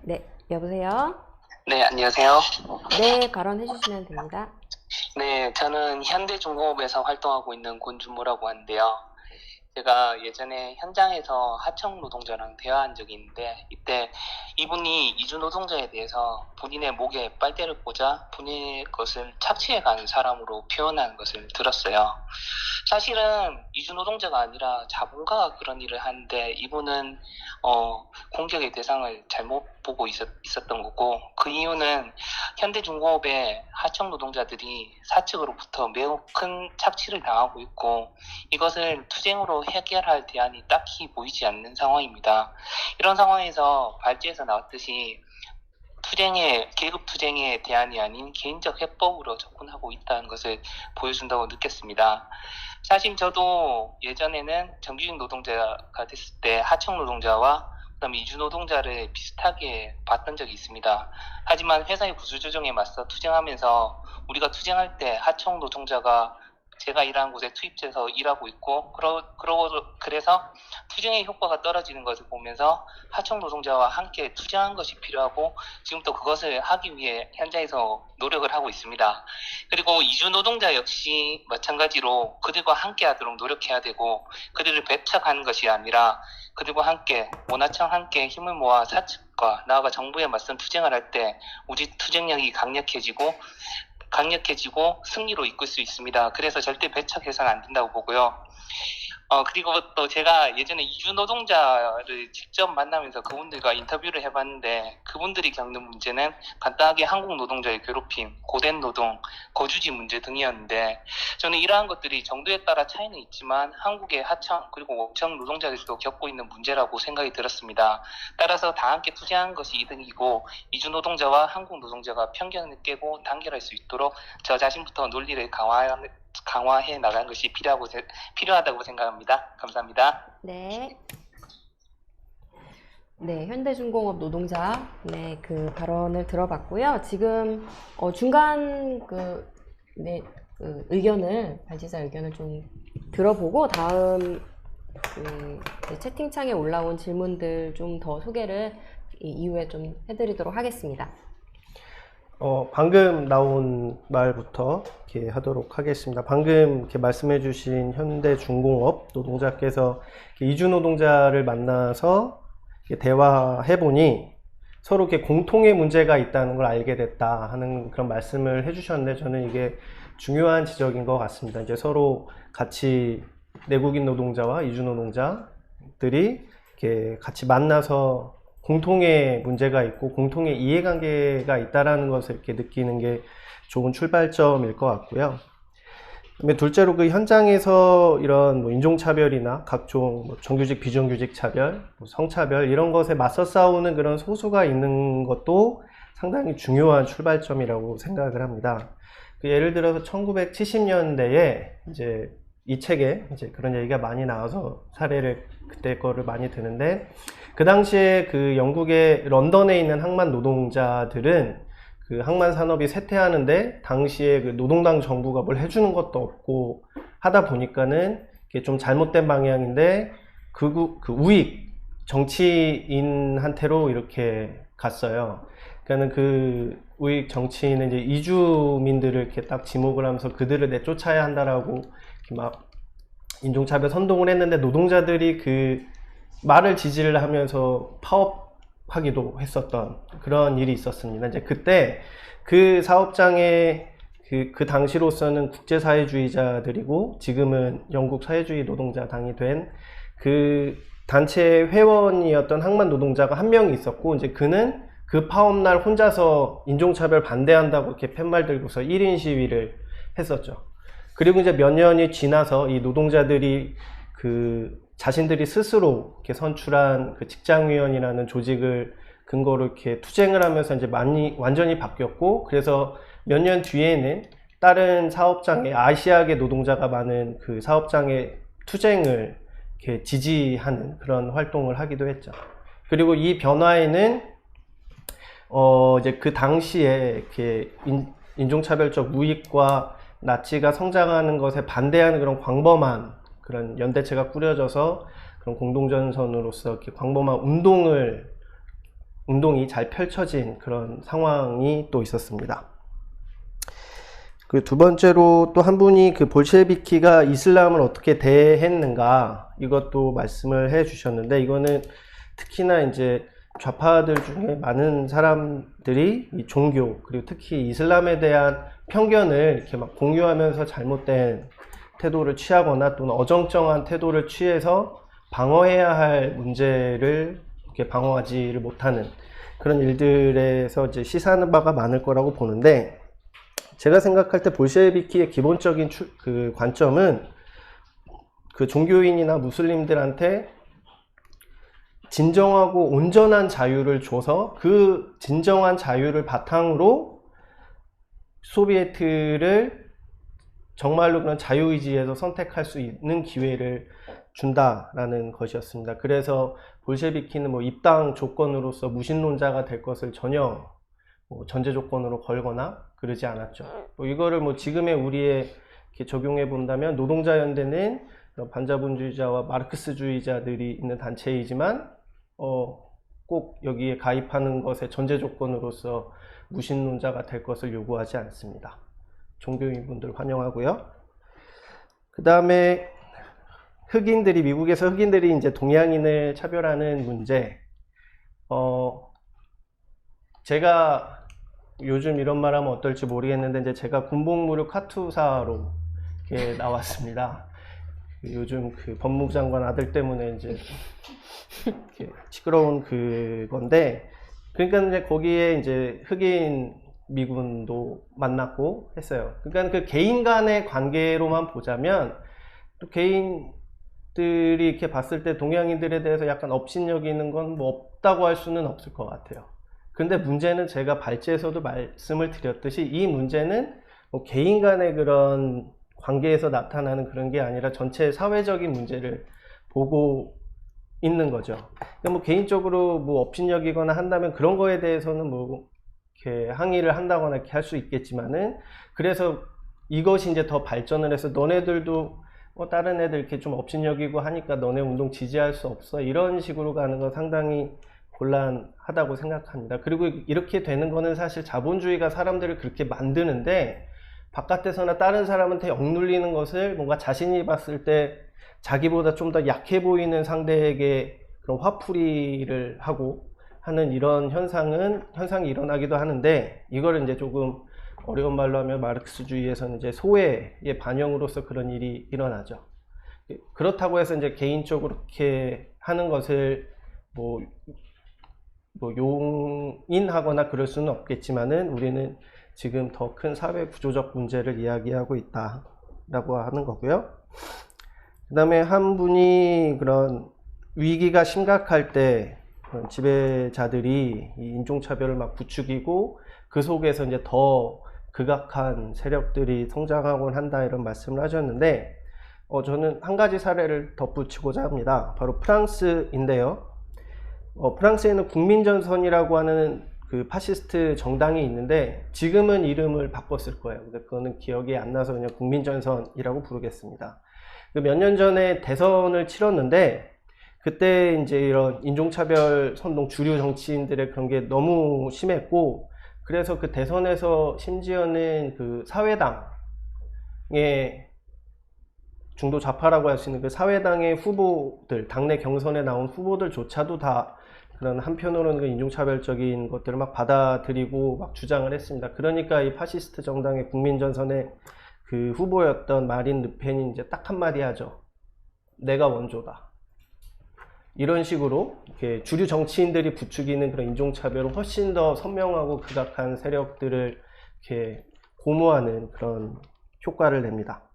네, 여보세요? 네, 안녕하세요. 네, 발언해 주시면 됩니다. 네, 저는 현대중공업에서 활동하고 있는 권준모라고 하는데요. 제가 예전에 현장에서 하청 노동자랑 대화한 적이 있는데, 이때 이분이 이주 노동자에 대해서 본인의 목에 빨대를 꽂아 본인의 것을 착취해가는 사람으로 표현하는 것을 들었어요. 사실은 이주 노동자가 아니라 자본가가 그런 일을 하는데, 이분은 공격의 대상을 잘못 보고 있었던 거고, 그 이유는 현대중공업의 하청 노동자들이 사측으로부터 매우 큰 착취를 당하고 있고, 이것을 투쟁으로 해결할 대안이 딱히 보이지 않는 상황입니다. 이런 상황에서 발제에서 나왔듯이 계급 투쟁의 대안이 아닌 개인적 해법으로 접근하고 있다는 것을 보여준다고 느꼈습니다. 사실 저도 예전에는 정규직 노동자가 됐을 때 하청 노동자와 그다음에 이주 노동자를 비슷하게 봤던 적이 있습니다. 하지만 회사의 구조조정에 맞서 투쟁하면서 우리가 투쟁할 때 하청 노동자가 제가 일하는 곳에 투입돼서 일하고 있고, 그래서 투쟁의 효과가 떨어지는 것을 보면서 하청 노동자와 함께 투쟁한 것이 필요하고, 지금도 그것을 하기 위해 현장에서 노력을 하고 있습니다. 그리고 이주 노동자 역시 마찬가지로 그들과 함께 하도록 노력해야 되고, 그들을 배척하는 것이 아니라 그들과 함께, 원하청 함께 힘을 모아 사측과 나아가 정부에 맞선 투쟁을 할 때 우리 투쟁력이 강력해지고 승리로 이끌 수 있습니다. 그래서 절대 배척해서는 안 된다고 보고요. 그리고 또 제가 예전에 이주 노동자를 직접 만나면서 그분들과 인터뷰를 해봤는데, 그분들이 겪는 문제는 간단하게 한국 노동자의 괴롭힘, 고된 노동, 거주지 문제 등이었는데, 저는 이러한 것들이 정도에 따라 차이는 있지만 한국의 하청 그리고 원청 노동자들도 겪고 있는 문제라고 생각이 들었습니다. 따라서 다 함께 투쟁하는 것이 이득이고, 이주 노동자와 한국 노동자가 편견을 깨고 단결할 수 있도록 저 자신부터 논리를 강화해 나가는 것이 필요하다고 생각합니다. 감사합니다. 네. 네, 현대중공업 노동자 그 발언을 들어봤고요. 지금 중간 발제자 의견을 좀 들어보고 다음 채팅창에 올라온 질문들 좀 더 소개를 이후에 좀 해드리도록 하겠습니다. 방금 나온 말부터 이렇게 하도록 하겠습니다. 방금 이렇게 말씀해주신 현대중공업 노동자께서 이주 노동자를 만나서 대화해보니 서로 이렇게 공통의 문제가 있다는 걸 알게 됐다 하는 그런 말씀을 해주셨는데, 저는 이게 중요한 지적인 것 같습니다. 이제 서로 같이 내국인 노동자와 이주 노동자들이 이렇게 같이 만나서 공통의 문제가 있고 공통의 이해관계가 있다라는 것을 이렇게 느끼는 게 좋은 출발점일 것 같고요. 그다음에 둘째로 그 현장에서 이런 인종차별이나 각종 정규직, 비정규직 차별, 성차별 이런 것에 맞서 싸우는 그런 소수가 있는 것도 상당히 중요한 출발점이라고 생각을 합니다. 예를 들어서 1970년대에 이제 이 책에 이제 그런 얘기가 많이 나와서 사례를 그때 거를 많이 드는데, 그 당시에 그 영국의 런던에 있는 항만 노동자들은 그 항만 산업이 쇠퇴하는데 당시에 그 노동당 정부가 뭘 해주는 것도 없고 하다 보니까는 이게 좀 잘못된 방향인데 그 우익 정치인한테로 이렇게 갔어요. 그러니까는 그 우익 정치인은 이제 이주민들을 이렇게 딱 지목을 하면서 그들을 내쫓아야 한다라고 이렇게 막 인종차별 선동을 했는데, 노동자들이 그 말을 지지를 하면서 파업하기도 했었던 그런 일이 있었습니다. 이제 그때 그 사업장의 그 당시로서는 국제사회주의자들이고 지금은 영국 사회주의 노동자당이 된 그 단체 회원이었던 항만 노동자가 한 명이 있었고, 이제 그는 그 파업날 혼자서 인종차별 반대한다고 이렇게 팻말 들고서 1인 시위를 했었죠. 그리고 이제 몇 년이 지나서 이 노동자들이 그 자신들이 스스로 이렇게 선출한 그 직장위원이라는 조직을 근거로 이렇게 투쟁을 하면서 이제 완전히 바뀌었고, 그래서 몇 년 뒤에는 다른 사업장에, 아시아계 노동자가 많은 그 사업장의 투쟁을 이렇게 지지하는 그런 활동을 하기도 했죠. 그리고 이 변화에는 이제 그 당시에 이렇게 인종차별적 우익과 나치가 성장하는 것에 반대하는 그런 광범한 그런 연대체가 꾸려져서 그런 공동전선으로서 이렇게 광범한 운동이 잘 펼쳐진 그런 상황이 또 있었습니다. 그 두 번째로 또 한 분이 그 볼셰비키가 이슬람을 어떻게 대했는가 이것도 말씀을 해 주셨는데, 이거는 특히나 이제 좌파들 중에 많은 사람들이 이 종교 그리고 특히 이슬람에 대한 편견을 이렇게 막 공유하면서 잘못된 태도를 취하거나 또는 어정쩡한 태도를 취해서 방어해야 할 문제를 이렇게 방어하지를 못하는 그런 일들에서 이제 시사하는 바가 많을 거라고 보는데, 제가 생각할 때 볼셰비키의 기본적인 그 관점은 그 종교인이나 무슬림들한테 진정하고 온전한 자유를 줘서 그 진정한 자유를 바탕으로 소비에트를 정말로 그런 자유의지에서 선택할 수 있는 기회를 준다라는 것이었습니다. 그래서 볼셰비키는 뭐 입당 조건으로서 무신론자가 될 것을 전혀 뭐 전제 조건으로 걸거나 그러지 않았죠. 뭐 이거를 뭐 지금의 우리에 이렇게 적용해 본다면, 노동자연대는 반자본주의자와 마르크스주의자들이 있는 단체이지만 꼭 여기에 가입하는 것의 전제 조건으로서 무신론자가 될 것을 요구하지 않습니다. 종교인분들 환영하고요. 그 다음에 미국에서 흑인들이 이제 동양인을 차별하는 문제. 제가 요즘 이런 말 하면 어떨지 모르겠는데, 이제 제가 군복무를 카투사로 이렇게 나왔습니다. 요즘 그 법무부 장관 아들 때문에 이제 이렇게 시끄러운 그건데, 그러니까 이제 거기에 이제 흑인 미군도 만났고 했어요. 그러니까 그 개인 간의 관계로만 보자면, 또 개인들이 이렇게 봤을 때 동양인들에 대해서 약간 업신여기는 건 뭐 없다고 할 수는 없을 것 같아요. 근데 문제는 제가 발제에서도 말씀을 드렸듯이, 이 문제는 뭐 개인 간의 그런 관계에서 나타나는 그런 게 아니라 전체 사회적인 문제를 보고 있는 거죠. 그러니까 뭐 개인적으로 뭐 업신여기거나 한다면 그런 거에 대해서는 뭐 이렇게 항의를 한다거나 이렇게 할 수 있겠지만은, 그래서 이것이 이제 더 발전을 해서 너네들도 다른 애들 이렇게 좀 업신여기고 하니까 너네 운동 지지할 수 없어, 이런 식으로 가는 건 상당히 곤란하다고 생각합니다. 그리고 이렇게 되는 거는 사실 자본주의가 사람들을 그렇게 만드는데, 바깥에서나 다른 사람한테 억눌리는 것을 뭔가 자신이 봤을 때 자기보다 좀 더 약해 보이는 상대에게 그런 화풀이를 하고 하는 이런 현상이 일어나기도 하는데, 이거를 이제 조금 어려운 말로 하면 마르크스주의에서는 이제 소외의 반영으로서 그런 일이 일어나죠. 그렇다고 해서 이제 개인적으로 이렇게 하는 것을 뭐 용인하거나 그럴 수는 없겠지만은, 우리는 지금 더 큰 사회 구조적 문제를 이야기하고 있다라고 하는 거고요. 그 다음에 한 분이 그런 위기가 심각할 때 지배자들이 이 인종차별을 막 부추기고 그 속에서 이제 더 극악한 세력들이 성장하곤 한다, 이런 말씀을 하셨는데, 저는 한 가지 사례를 덧붙이고자 합니다. 바로 프랑스인데요. 프랑스에는 국민전선이라고 하는 그 파시스트 정당이 있는데, 지금은 이름을 바꿨을 거예요. 근데 그거는 기억이 안 나서 그냥 국민전선이라고 부르겠습니다. 몇 년 전에 대선을 치렀는데, 그때 이제 이런 인종차별 선동 주류 정치인들의 그런 게 너무 심했고, 그래서 그 대선에서 심지어는 그 사회당의 중도 좌파라고 할 수 있는 그 사회당의 후보들, 당내 경선에 나온 후보들조차도 다 그런 한편으로는 그 인종차별적인 것들을 막 받아들이고 막 주장을 했습니다. 그러니까 이 파시스트 정당의 국민전선의 그 후보였던 마린 르펜이 이제 딱 한마디 하죠. 내가 원조다. 이런 식으로 이렇게 주류 정치인들이 부추기는 그런 인종차별은 훨씬 더 선명하고 극악한 세력들을 이렇게 고무하는 그런 효과를 냅니다.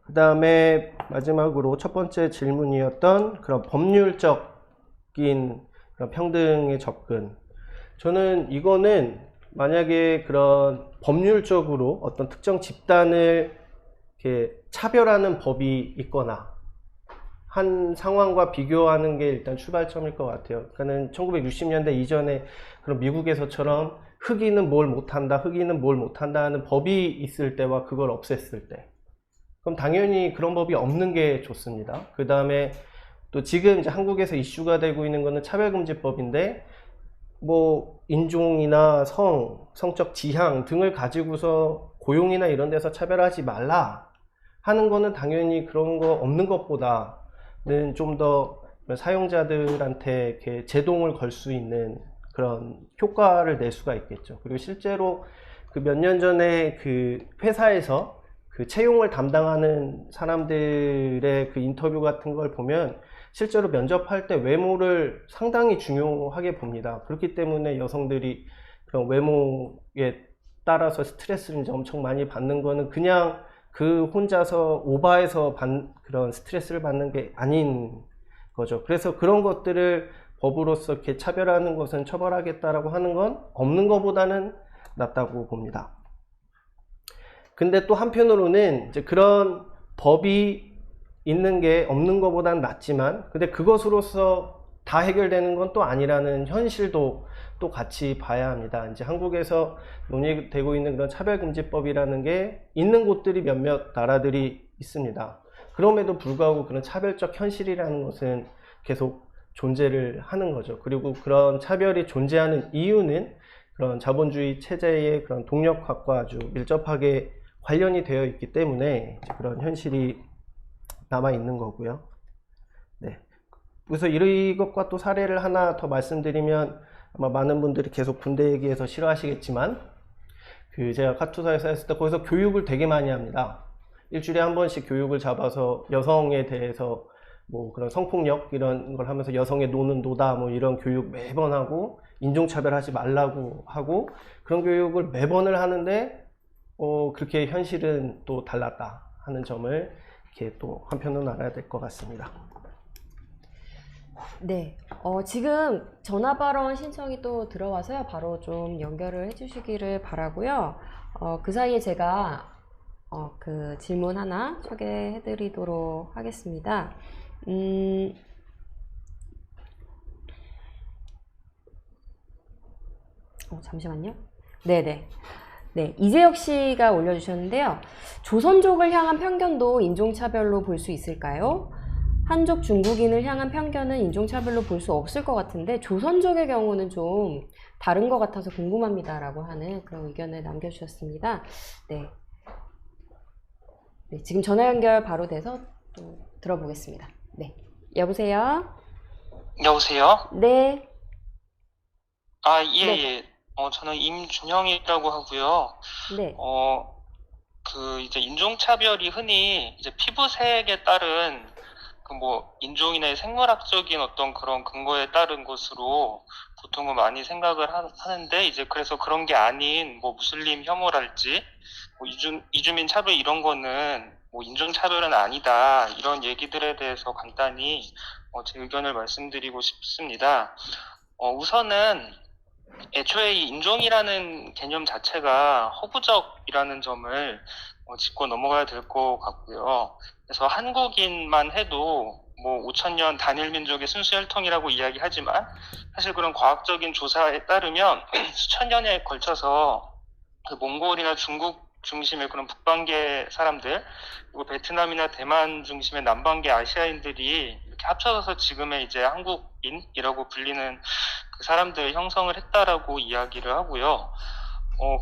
그 다음에 마지막으로 첫 번째 질문이었던 그런 법률적인 그런 평등의 접근. 저는 이거는 만약에 그런 법률적으로 어떤 특정 집단을 이렇게 차별하는 법이 있거나 한 상황과 비교하는 게 일단 출발점일 것 같아요. 그러니까는 1960년대 이전에 그런 미국에서처럼 흑인은 뭘 못한다, 흑인은 뭘 못한다 하는 법이 있을 때와 그걸 없앴을 때. 그럼 당연히 그런 법이 없는 게 좋습니다. 그 다음에 또 지금 이제 한국에서 이슈가 되고 있는 거는 차별금지법인데, 뭐 인종이나 성적 지향 등을 가지고서 고용이나 이런 데서 차별하지 말라 하는 거는 당연히 그런 거 없는 것보다는 좀 더 사용자들한테 이렇게 제동을 걸 수 있는 그런 효과를 낼 수가 있겠죠. 그리고 실제로 그 몇 년 전에 그 회사에서 그 채용을 담당하는 사람들의 그 인터뷰 같은 걸 보면 실제로 면접할 때 외모를 상당히 중요하게 봅니다. 그렇기 때문에 여성들이 그런 외모에 따라서 스트레스를 이제 엄청 많이 받는 거는 그냥 그 혼자서 오바해서 그런 스트레스를 받는 게 아닌 거죠. 그래서 그런 것들을 법으로서 이렇게 차별하는 것은 처벌하겠다라고 하는 건 없는 것보다는 낫다고 봅니다. 근데 또 한편으로는 이제 그런 법이 있는 게 없는 것보다는 낫지만, 근데 그것으로서 다 해결되는 건 또 아니라는 현실도 또 같이 봐야 합니다. 이제 한국에서 논의되고 있는 그런 차별금지법이라는 게 있는 곳들이 몇몇 나라들이 있습니다. 그럼에도 불구하고 그런 차별적 현실이라는 것은 계속 존재를 하는 거죠. 그리고 그런 차별이 존재하는 이유는 그런 자본주의 체제의 그런 동력학과 아주 밀접하게 관련이 되어 있기 때문에 그런 현실이 남아 있는 거고요. 네. 그래서 이것과 또 사례를 하나 더 말씀드리면, 아마 많은 분들이 계속 군대 얘기해서 싫어하시겠지만, 그 제가 카투사에서 했을 때 거기서 교육을 되게 많이 합니다. 일주일에 한 번씩 교육을 잡아서 여성에 대해서 뭐 그런 성폭력 이런 걸 하면서 여성의 노는 노다 뭐 이런 교육 매번 하고, 인종차별하지 말라고 하고, 그런 교육을 매번을 하는데 그렇게 현실은 또 달랐다 하는 점을 이렇게 또 한편으로 알아야 될 것 같습니다. 네, 지금 전화 발언 신청이 또 들어와서요. 바로 좀 연결을 해주시기를 바라고요. 그 사이에 제가 그 질문 하나 소개해드리도록 하겠습니다. 잠시만요. 네네. 네, 이재혁 씨가 올려주셨는데요. 조선족을 향한 편견도 인종차별로 볼 수 있을까요? 한족 중국인을 향한 편견은 인종차별로 볼 수 없을 것 같은데 조선족의 경우는 좀 다른 것 같아서 궁금합니다 라고 하는 그런 의견을 남겨주셨습니다. 네. 네, 지금 전화 연결 바로 돼서 또 들어보겠습니다. 네, 여보세요? 여보세요? 네. 아, 예, 네. 예. 저는 임준영이라고 하고요. 네. 이제 인종차별이 흔히 이제 피부색에 따른 뭐 인종이나 생물학적인 어떤 그런 근거에 따른 것으로 보통은 많이 생각을 하는데, 이제 그래서 그런 게 아닌 뭐 무슬림 혐오랄지 뭐 이주민 차별 이런 거는 뭐 인종차별은 아니다, 이런 얘기들에 대해서 간단히 제 의견을 말씀드리고 싶습니다. 우선은 애초에 이 인종이라는 개념 자체가 허구적이라는 점을 짚고 넘어가야 될 것 같고요. 그래서 한국인만 해도 뭐 5,000년 단일 민족의 순수 혈통이라고 이야기하지만, 사실 그런 과학적인 조사에 따르면 수천 년에 걸쳐서 그 몽골이나 중국 중심의 그런 북방계 사람들, 그리고 베트남이나 대만 중심의 남방계 아시아인들이 이렇게 합쳐져서 지금의 이제 한국인이라고 불리는 그 사람들 형성을 했다라고 이야기를 하고요.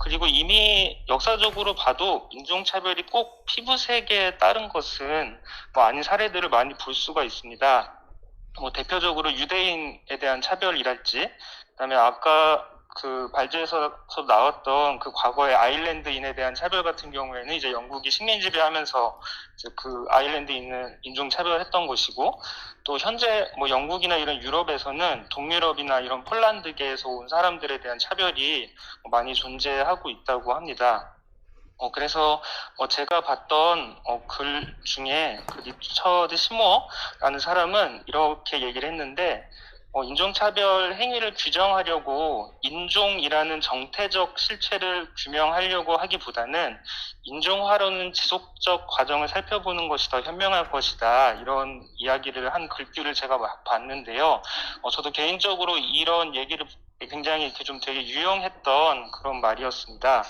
그리고 이미 역사적으로 봐도 인종차별이 꼭 피부색에 따른 것은 뭐 아닌 사례들을 많이 볼 수가 있습니다. 뭐 대표적으로 유대인에 대한 차별이랄지, 그다음에 아까 그 발제에서 나왔던 그 과거의 아일랜드인에 대한 차별 같은 경우에는 이제 영국이 식민 지배하면서 이제 그 아일랜드인은 인종 차별했던 것이고, 또 현재 뭐 영국이나 이런 유럽에서는 동유럽이나 이런 폴란드계에서 온 사람들에 대한 차별이 많이 존재하고 있다고 합니다. 그래서 제가 봤던 글 중에 그 리처드 시모어라는 사람은 이렇게 얘기를 했는데, 인종차별 행위를 규정하려고 인종이라는 정태적 실체를 규명하려고 하기보다는 인종화로는 지속적 과정을 살펴보는 것이 더 현명할 것이다. 이런 이야기를 한 글귀를 제가 봤는데요. 저도 개인적으로 이런 얘기를 굉장히 이렇게 좀 되게 유용했던 그런 말이었습니다.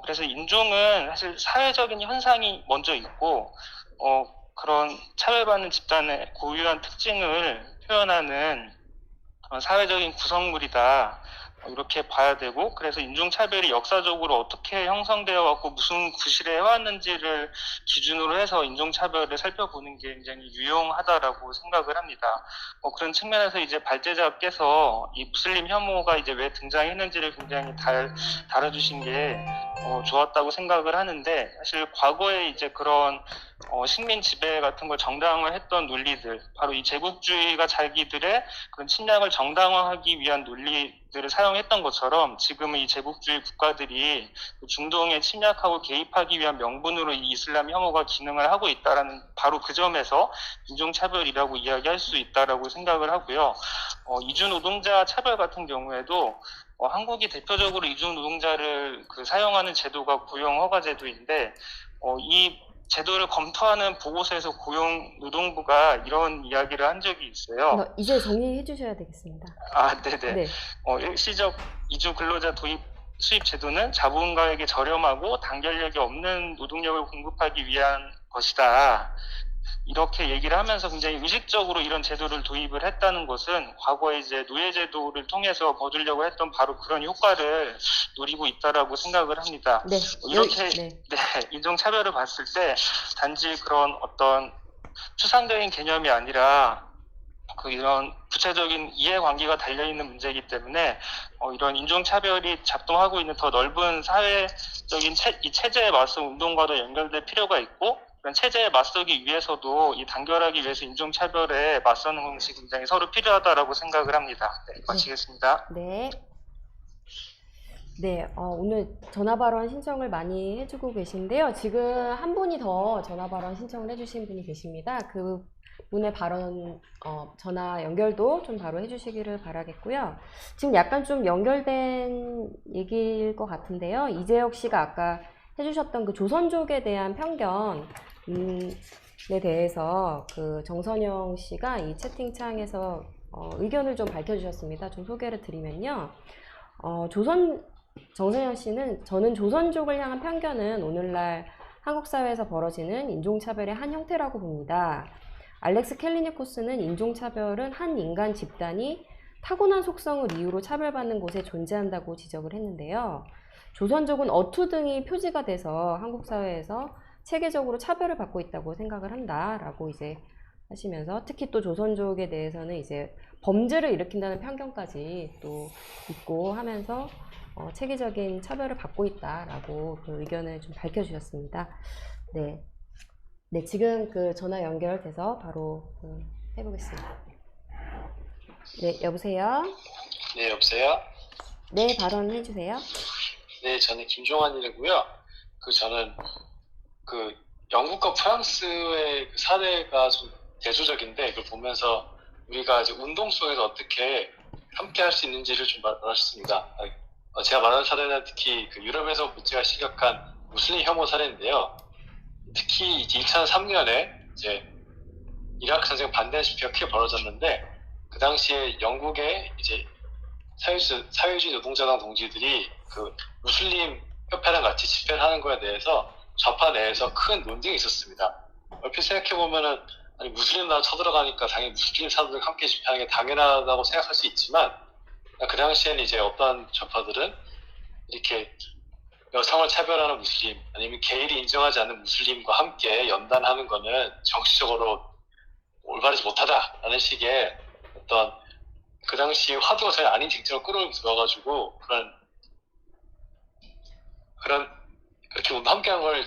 그래서 인종은 사실 사회적인 현상이 먼저 있고, 그런 차별받는 집단의 고유한 특징을 표현하는 그런 사회적인 구성물이다. 이렇게 봐야 되고, 그래서 인종차별이 역사적으로 어떻게 형성되어 왔고 무슨 구실에 해왔는지를 기준으로 해서 인종차별을 살펴보는 게 굉장히 유용하다라고 생각을 합니다. 그런 측면에서 이제 발제자께서 이 무슬림 혐오가 이제 왜 등장했는지를 굉장히 다뤄주신 게 좋았다고 생각을 하는데, 사실 과거에 이제 그런 식민 지배 같은 걸 정당화를 했던 논리들, 바로 이 제국주의가 자기들의 그런 침략을 정당화하기 위한 논리들을 사용했던 것처럼 지금은 이 제국주의 국가들이 중동에 침략하고 개입하기 위한 명분으로 이 이슬람 혐오가 기능을 하고 있다라는 바로 그 점에서 인종차별이라고 이야기할 수 있다라고 생각을 하고요. 이주 노동자 차별 같은 경우에도 한국이 대표적으로 이주 노동자를 사용하는 제도가 고용허가 제도인데, 이 제도를 검토하는 보고서에서 고용노동부가 이런 이야기를 한 적이 있어요. 이제 정리해 주셔야 되겠습니다. 네네. 네. 일시적 이주 근로자 수입 제도는 자본가에게 저렴하고 단결력이 없는 노동력을 공급하기 위한 것이다. 이렇게 얘기를 하면서 굉장히 의식적으로 이런 제도를 도입을 했다는 것은 과거에 이제 노예제도를 통해서 거두려고 했던 바로 그런 효과를 노리고 있다라고 생각을 합니다. 네. 이렇게 네. 인종차별을 봤을 때 단지 그런 어떤 추상적인 개념이 아니라 이런 구체적인 이해관계가 달려있는 문제이기 때문에 이런 인종차별이 작동하고 있는 더 넓은 사회적인 이 체제에 맞서 운동과도 연결될 필요가 있고, 그런 체제에 맞서기 위해서도 이 단결하기 위해서 인종차별에 맞서는 것이 굉장히 서로 필요하다라고 생각을 합니다. 네, 마치겠습니다. 네. 네, 오늘 전화 발언 신청을 많이 해주고 계신데요. 지금 한 분이 더 전화 발언 신청을 해주신 분이 계십니다. 그 분의 발언, 전화 연결도 좀 바로 해주시기를 바라겠고요. 지금 약간 좀 연결된 얘기일 것 같은데요. 이재혁 씨가 아까 해주셨던 그 조선족에 대한 편견에 대해서 정선영 씨가 이 채팅창에서 의견을 좀 밝혀주셨습니다. 좀 소개를 드리면요. 정선영 씨는 저는 조선족을 향한 편견은 오늘날 한국 사회에서 벌어지는 인종차별의 한 형태라고 봅니다. 알렉스 캘리니코스는 인종차별은 한 인간 집단이 타고난 속성을 이유로 차별받는 곳에 존재한다고 지적을 했는데요. 조선족은 어투 등이 표지가 돼서 한국 사회에서 체계적으로 차별을 받고 있다고 생각을 한다라고 이제 하시면서, 특히 또 조선족에 대해서는 이제 범죄를 일으킨다는 편견까지 또 있고 하면서 체계적인 차별을 받고 있다라고 그 의견을 좀 밝혀주셨습니다. 네. 네, 지금 전화 연결돼서 바로 해보겠습니다. 네, 여보세요? 네, 여보세요? 네, 발언해주세요. 네, 저는 김종환이라고요. 저는 영국과 프랑스의 사례가 좀 대조적인데, 그걸 보면서 우리가 이제 운동 속에서 어떻게 함께 할 수 있는지를 좀 말했습니다. 제가 말하는 사례는 특히 유럽에서 문제가 심각한 무슬림 혐오 사례인데요. 특히 2003년에 이제 이라크 전쟁 반대 집회가 크게 벌어졌는데, 그 당시에 영국의 이제 사회주의 노동자당 동지들이 무슬림 협회랑 같이 집회를 하는 거에 대해서 좌파 내에서 큰 논쟁이 있었습니다. 얼핏 생각해보면은, 아니, 무슬림 나라 쳐들어가니까 당연히 무슬림 사람들과 함께 집회하는 게 당연하다고 생각할 수 있지만, 그 당시에는 이제 어떤 좌파들은 이렇게 여성을 차별하는 무슬림, 아니면 게이를 인정하지 않는 무슬림과 함께 연단하는 거는 정치적으로 올바르지 못하다라는 식의 어떤 그 당시 화두가 전혀 아닌 쟁점을 끌어들여가지고 그렇게 함께한 걸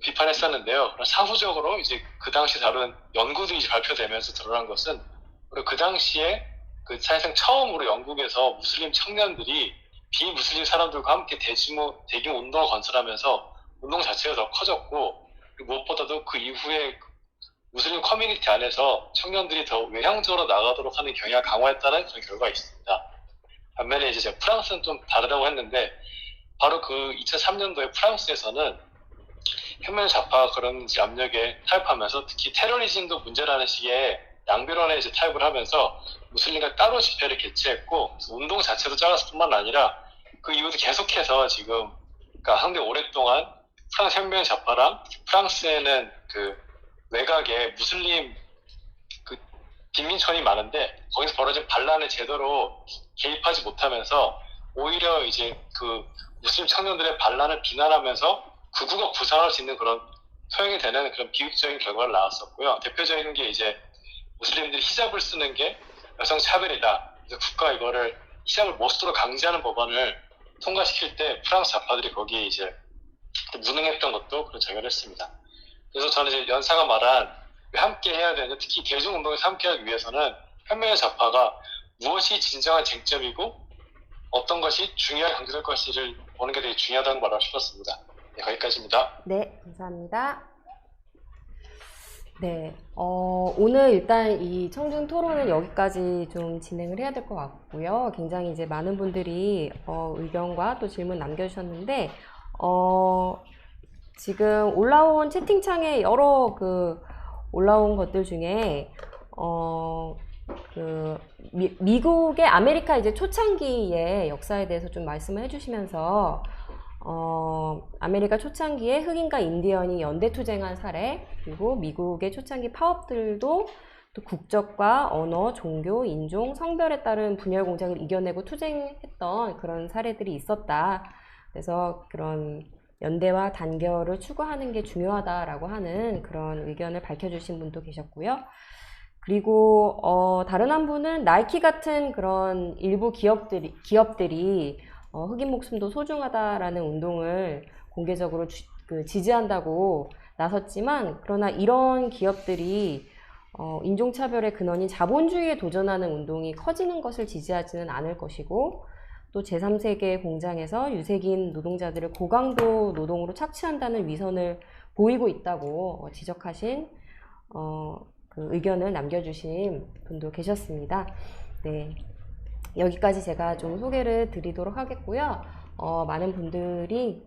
비판했었는데요. 사후적으로 이제 그 당시 다룬 연구들이 발표되면서 드러난 것은, 그 당시에 사실상 처음으로 영국에서 무슬림 청년들이 비무슬림 사람들과 함께 대규모 운동을 건설하면서 운동 자체가 더 커졌고, 무엇보다도 그 이후에 무슬림 커뮤니티 안에서 청년들이 더 외향적으로 나가도록 하는 경향을 강화했다는 그런 결과가 있습니다. 반면에 이제 제가 프랑스는 좀 다르다고 했는데 바로 그 2003년도에 프랑스에서는 혁명 좌파가 그런 이제 압력에 타협하면서 특히 테러리즘도 문제라는 식의 양비론에 이제 타협을 하면서 무슬림과 따로 집회를 개최했고 운동 자체도 작았을 뿐만 아니라 그 이후도 계속해서 지금 그러니까 상당히 오랫동안 프랑스 혁명 좌파랑 프랑스에는 그 외곽에 무슬림 그 빈민촌이 많은데 거기서 벌어진 반란에 제대로 개입하지 못하면서 오히려 이제 그 무슬림 청년들의 반란을 비난하면서 극우가 구상할 수 있는 그런 소용이 되는 그런 비극적인 결과를 낳았었고요. 대표적인 게 이제 무슬림들이 히잡을 쓰는 게 여성 차별이다. 그래서 국가가 이거를 히잡을 못 쓰도록 강제하는 법안을 통과시킬 때 프랑스 좌파들이 거기에 이제 무능했던 것도 그런 작용을 했습니다. 그래서 저는 이제 연사가 말한 함께 해야 되는 특히 대중운동에서 함께하기 위해서는 혁명의 좌파가 무엇이 진정한 쟁점이고 어떤 것이 중요하게 강조될 것인지를 보는 게 되게 중요하다는 말을 싶었습니다. 네, 거기까지입니다. 네, 감사합니다. 네, 오늘 일단 이 청중 토론은 여기까지 좀 진행을 해야 될 것 같고요. 굉장히 이제 많은 분들이 의견과 또 질문 남겨주셨는데, 지금 올라온 채팅창에 여러 올라온 것들 중에, 미국의 아메리카 이제 초창기의 역사에 대해서 좀 말씀을 해주시면서, 아메리카 초창기에 흑인과 인디언이 연대 투쟁한 사례, 그리고 미국의 초창기 파업들도 또 국적과 언어, 종교, 인종, 성별에 따른 분열 공작을 이겨내고 투쟁했던 그런 사례들이 있었다. 그래서 그런 연대와 단결을 추구하는 게 중요하다라고 하는 그런 의견을 밝혀주신 분도 계셨고요. 그리고 다른 한 분은 나이키 같은 그런 일부 기업들이 흑인 목숨도 소중하다라는 운동을 공개적으로 지지한다고 나섰지만, 그러나 이런 기업들이 인종차별의 근원인 자본주의에 도전하는 운동이 커지는 것을 지지하지는 않을 것이고, 또 제3세계 공장에서 유색인 노동자들을 고강도 노동으로 착취한다는 위선을 보이고 있다고 지적하신 그 의견을 남겨주신 분도 계셨습니다. 네. 여기까지 제가 좀 소개를 드리도록 하겠고요. 많은 분들이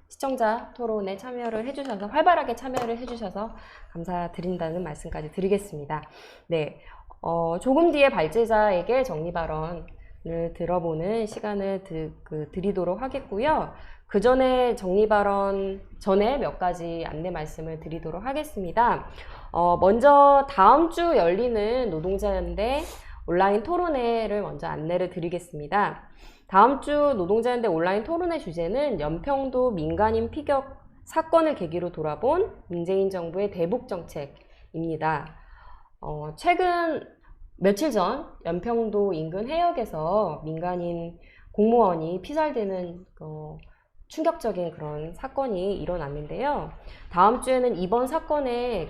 시청자 토론에 참여를 해주셔서, 활발하게 참여를 해주셔서 감사드린다는 말씀까지 드리겠습니다. 네, 조금 뒤에 발제자에게 정리 발언을 들어보는 시간을 드리도록 하겠고요. 그 전에 정리 발언 전에 몇 가지 안내 말씀을 드리도록 하겠습니다. 먼저 다음 주 열리는 노동자연대 온라인 토론회를 먼저 안내를 드리겠습니다. 다음 주 노동자연대 온라인 토론회 주제는 연평도 민간인 피격 사건을 계기로 돌아본 문재인 정부의 대북 정책입니다. 최근 며칠 전 연평도 인근 해역에서 민간인 공무원이 피살되는 충격적인 그런 사건이 일어났는데요. 다음 주에는 이번 사건의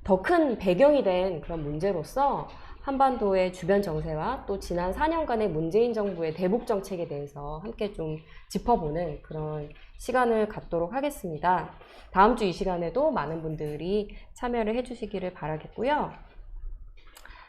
더 큰 배경이 된 그런 문제로서 한반도의 주변 정세와 또 지난 4년간의 문재인 정부의 대북 정책에 대해서 함께 좀 짚어보는 그런 시간을 갖도록 하겠습니다. 다음 주 이 시간에도 많은 분들이 참여를 해주시기를 바라겠고요.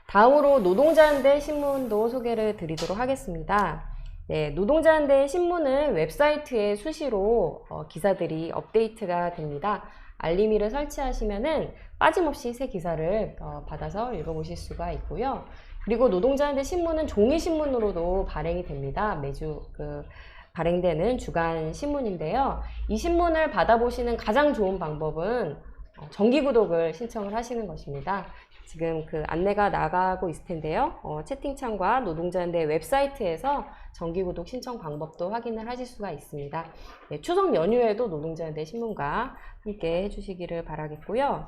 다음으로 노동자연대 신문도 소개를 드리도록 하겠습니다. 네, 노동자연대 신문은 웹사이트에 수시로 기사들이 업데이트가 됩니다. 알림이를 설치하시면은 빠짐없이 새 기사를 받아서 읽어보실 수가 있고요. 그리고 노동자연대 신문은 종이신문으로도 발행이 됩니다. 매주 발행되는 주간 신문인데요. 이 신문을 받아보시는 가장 좋은 방법은 정기구독을 신청을 하시는 것입니다. 지금 안내가 나가고 있을 텐데요. 채팅창과 노동자연대 웹사이트에서 정기구독 신청 방법도 확인을 하실 수가 있습니다. 네, 추석 연휴에도 노동자연대 신문과 함께 해주시기를 바라겠고요.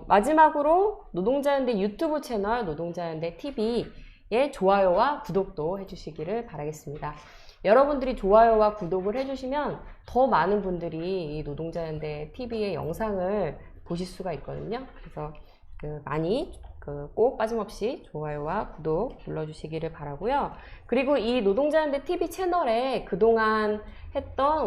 마지막으로 노동자연대 유튜브 채널 노동자연대 TV에 좋아요와 구독도 해주시기를 바라겠습니다. 여러분들이 좋아요와 구독을 해주시면 더 많은 분들이 이 노동자연대 TV의 영상을 보실 수가 있거든요. 그래서 많이 꼭 빠짐없이 좋아요와 구독 눌러주시기를 바라고요. 그리고 이 노동자연대 TV 채널에 그동안 했던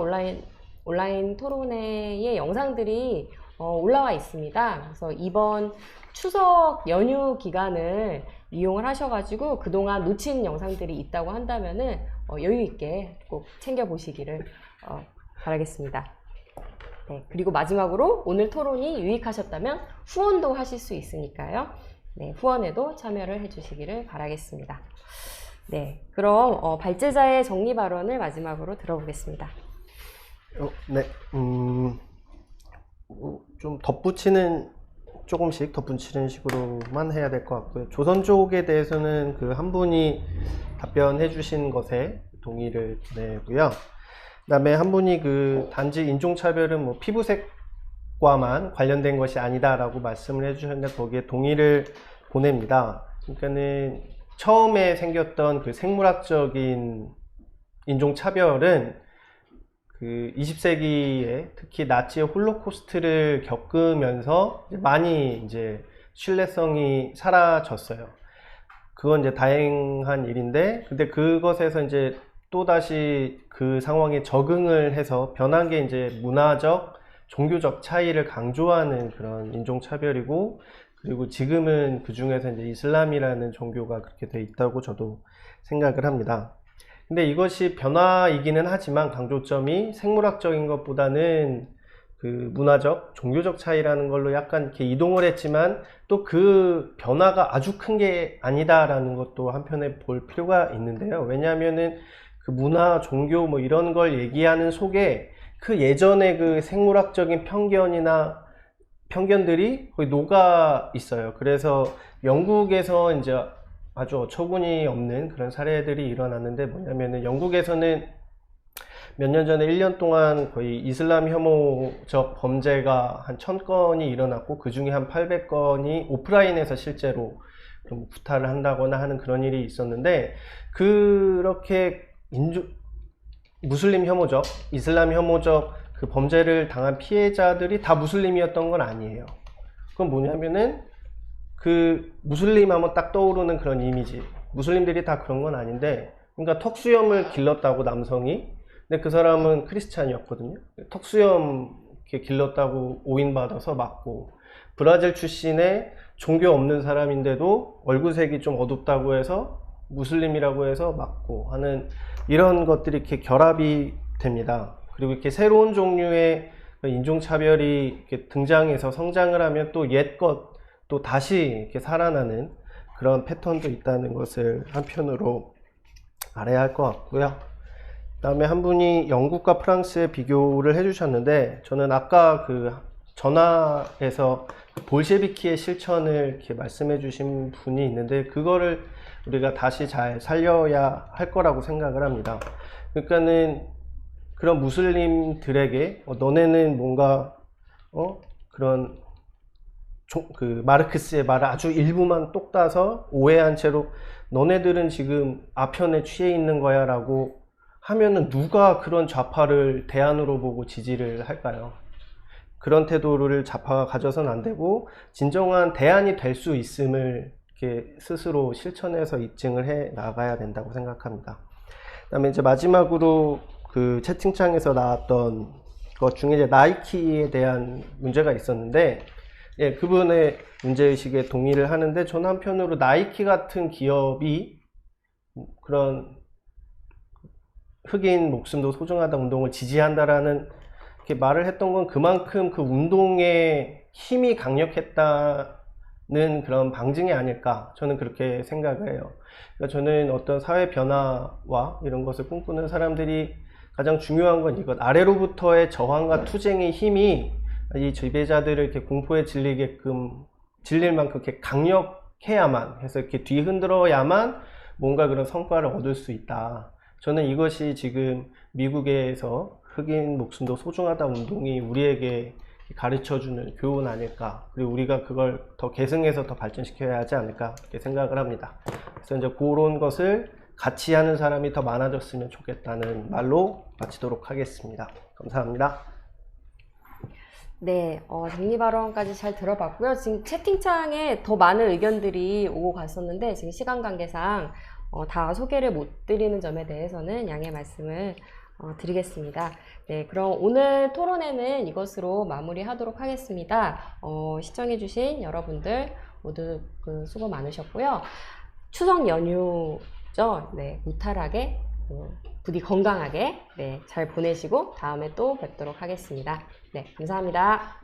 온라인 토론회의 영상들이 올라와 있습니다. 그래서 이번 추석 연휴 기간을 이용을 하셔가지고 그동안 놓친 영상들이 있다고 한다면은 여유 있게 꼭 챙겨보시기를 바라겠습니다. 네, 그리고 마지막으로 오늘 토론이 유익하셨다면 후원도 하실 수 있으니까요. 네, 후원에도 참여를 해주시기를 바라겠습니다. 네, 그럼 발제자의 정리 발언을 마지막으로 들어보겠습니다. 네, 좀 조금씩 덧붙이는 식으로만 해야 될 것 같고요. 조선 쪽에 대해서는 그 한 분이 답변해 주신 것에 동의를 내고요. 그 다음에 한 분이 그 단지 인종차별은 뭐 피부색과만 관련된 것이 아니다라고 말씀을 해주셨는데 거기에 동의를 보냅니다. 그러니까는 처음에 생겼던 그 생물학적인 인종차별은 그 20세기에 특히 나치의 홀로코스트를 겪으면서 많이 이제 신뢰성이 사라졌어요. 그건 이제 다행한 일인데, 근데 그것에서 이제 또다시 그 상황에 적응을 해서 변한 게 이제 문화적, 종교적 차이를 강조하는 그런 인종차별이고, 그리고 지금은 그 중에서 이제 이슬람이라는 종교가 그렇게 돼 있다고 저도 생각을 합니다. 근데 이것이 변화이기는 하지만 강조점이 생물학적인 것보다는 그 문화적, 종교적 차이라는 걸로 약간 이렇게 이동을 했지만 또 그 변화가 아주 큰 게 아니다라는 것도 한편에 볼 필요가 있는데요. 왜냐하면은 그 문화, 종교 뭐 이런 걸 얘기하는 속에 그 예전의 그 생물학적인 편견들이 거의 녹아 있어요. 그래서 영국에서 이제 아주 어처구니 없는 그런 사례들이 일어났는데 뭐냐면은 영국에서는 몇 년 전에 1년 동안 거의 이슬람 혐오적 범죄가 한 1000건이 일어났고 그 중에 한 800건이 오프라인에서 실제로 좀 구타를 한다거나 하는 그런 일이 있었는데 그렇게 무슬림 혐오적, 이슬람 혐오적 그 범죄를 당한 피해자들이 다 무슬림이었던 건 아니에요. 그건 뭐냐면은 그 무슬림 하면 딱 떠오르는 그런 이미지, 무슬림들이 다 그런 건 아닌데, 그러니까 턱수염을 길렀다고 남성이, 근데 그 사람은 크리스찬이었거든요. 턱수염 이렇게 길렀다고 오인받아서 맞고, 브라질 출신의 종교 없는 사람인데도 얼굴색이 좀 어둡다고 해서 무슬림이라고 해서 맞고 하는 이런 것들이 이렇게 결합이 됩니다. 그리고 이렇게 새로운 종류의 인종차별이 이렇게 등장해서 성장을 하면 또 옛것 또 다시 이렇게 살아나는 그런 패턴도 있다는 것을 한편으로 알아야 할 것 같고요. 그 다음에 한 분이 영국과 프랑스의 비교를 해주셨는데 저는 아까 그 전화에서 볼셰비키의 실천을 이렇게 말씀해 주신 분이 있는데 그거를 우리가 다시 잘 살려야 할 거라고 생각을 합니다. 그러니까는 그런 무슬림들에게 너네는 뭔가 그런 그 마르크스의 말을 아주 일부만 똑 따서 오해한 채로 너네들은 지금 아편에 취해 있는 거야 라고 하면은 누가 그런 좌파를 대안으로 보고 지지를 할까요? 그런 태도를 좌파가 가져서는 안 되고 진정한 대안이 될 수 있음을 이렇게 스스로 실천해서 입증을 해 나가야 된다고 생각합니다. 그다음에 이제 마지막으로 그 채팅창에서 나왔던 것 중에 이제 나이키에 대한 문제가 있었는데 예, 그분의 문제의식에 동의를 하는데 저는 한편으로 나이키 같은 기업이 그런 흑인 목숨도 소중하다 운동을 지지한다라는 이렇게 말을 했던 건 그만큼 그 운동의 힘이 강력했다는 그런 방증이 아닐까 저는 그렇게 생각을 해요. 그러니까 저는 어떤 사회 변화와 이런 것을 꿈꾸는 사람들이 가장 중요한 건 이것 아래로부터의 저항과 투쟁의 힘이 이 지배자들을 이렇게 공포에 질릴 만큼 이렇게 강력해야만 해서 이렇게 뒤흔들어야만 뭔가 그런 성과를 얻을 수 있다. 저는 이것이 지금 미국에서 흑인 목숨도 소중하다 운동이 우리에게 가르쳐주는 교훈 아닐까. 그리고 우리가 그걸 더 계승해서 더 발전시켜야 하지 않을까 이렇게 생각을 합니다. 그래서 이제 그런 것을 같이 하는 사람이 더 많아졌으면 좋겠다는 말로 마치도록 하겠습니다. 감사합니다. 네, 정리 발언까지 잘 들어봤고요. 지금 채팅창에 더 많은 의견들이 오고 갔었는데 지금 시간 관계상 다 소개를 못 드리는 점에 대해서는 양해 말씀을 드리겠습니다. 네, 그럼 오늘 토론회는 이것으로 마무리하도록 하겠습니다. 시청해주신 여러분들 모두 수고 많으셨고요. 추석 연휴죠. 네, 무탈하게, 부디 건강하게, 네, 잘 보내시고 다음에 또 뵙도록 하겠습니다. 네, 감사합니다.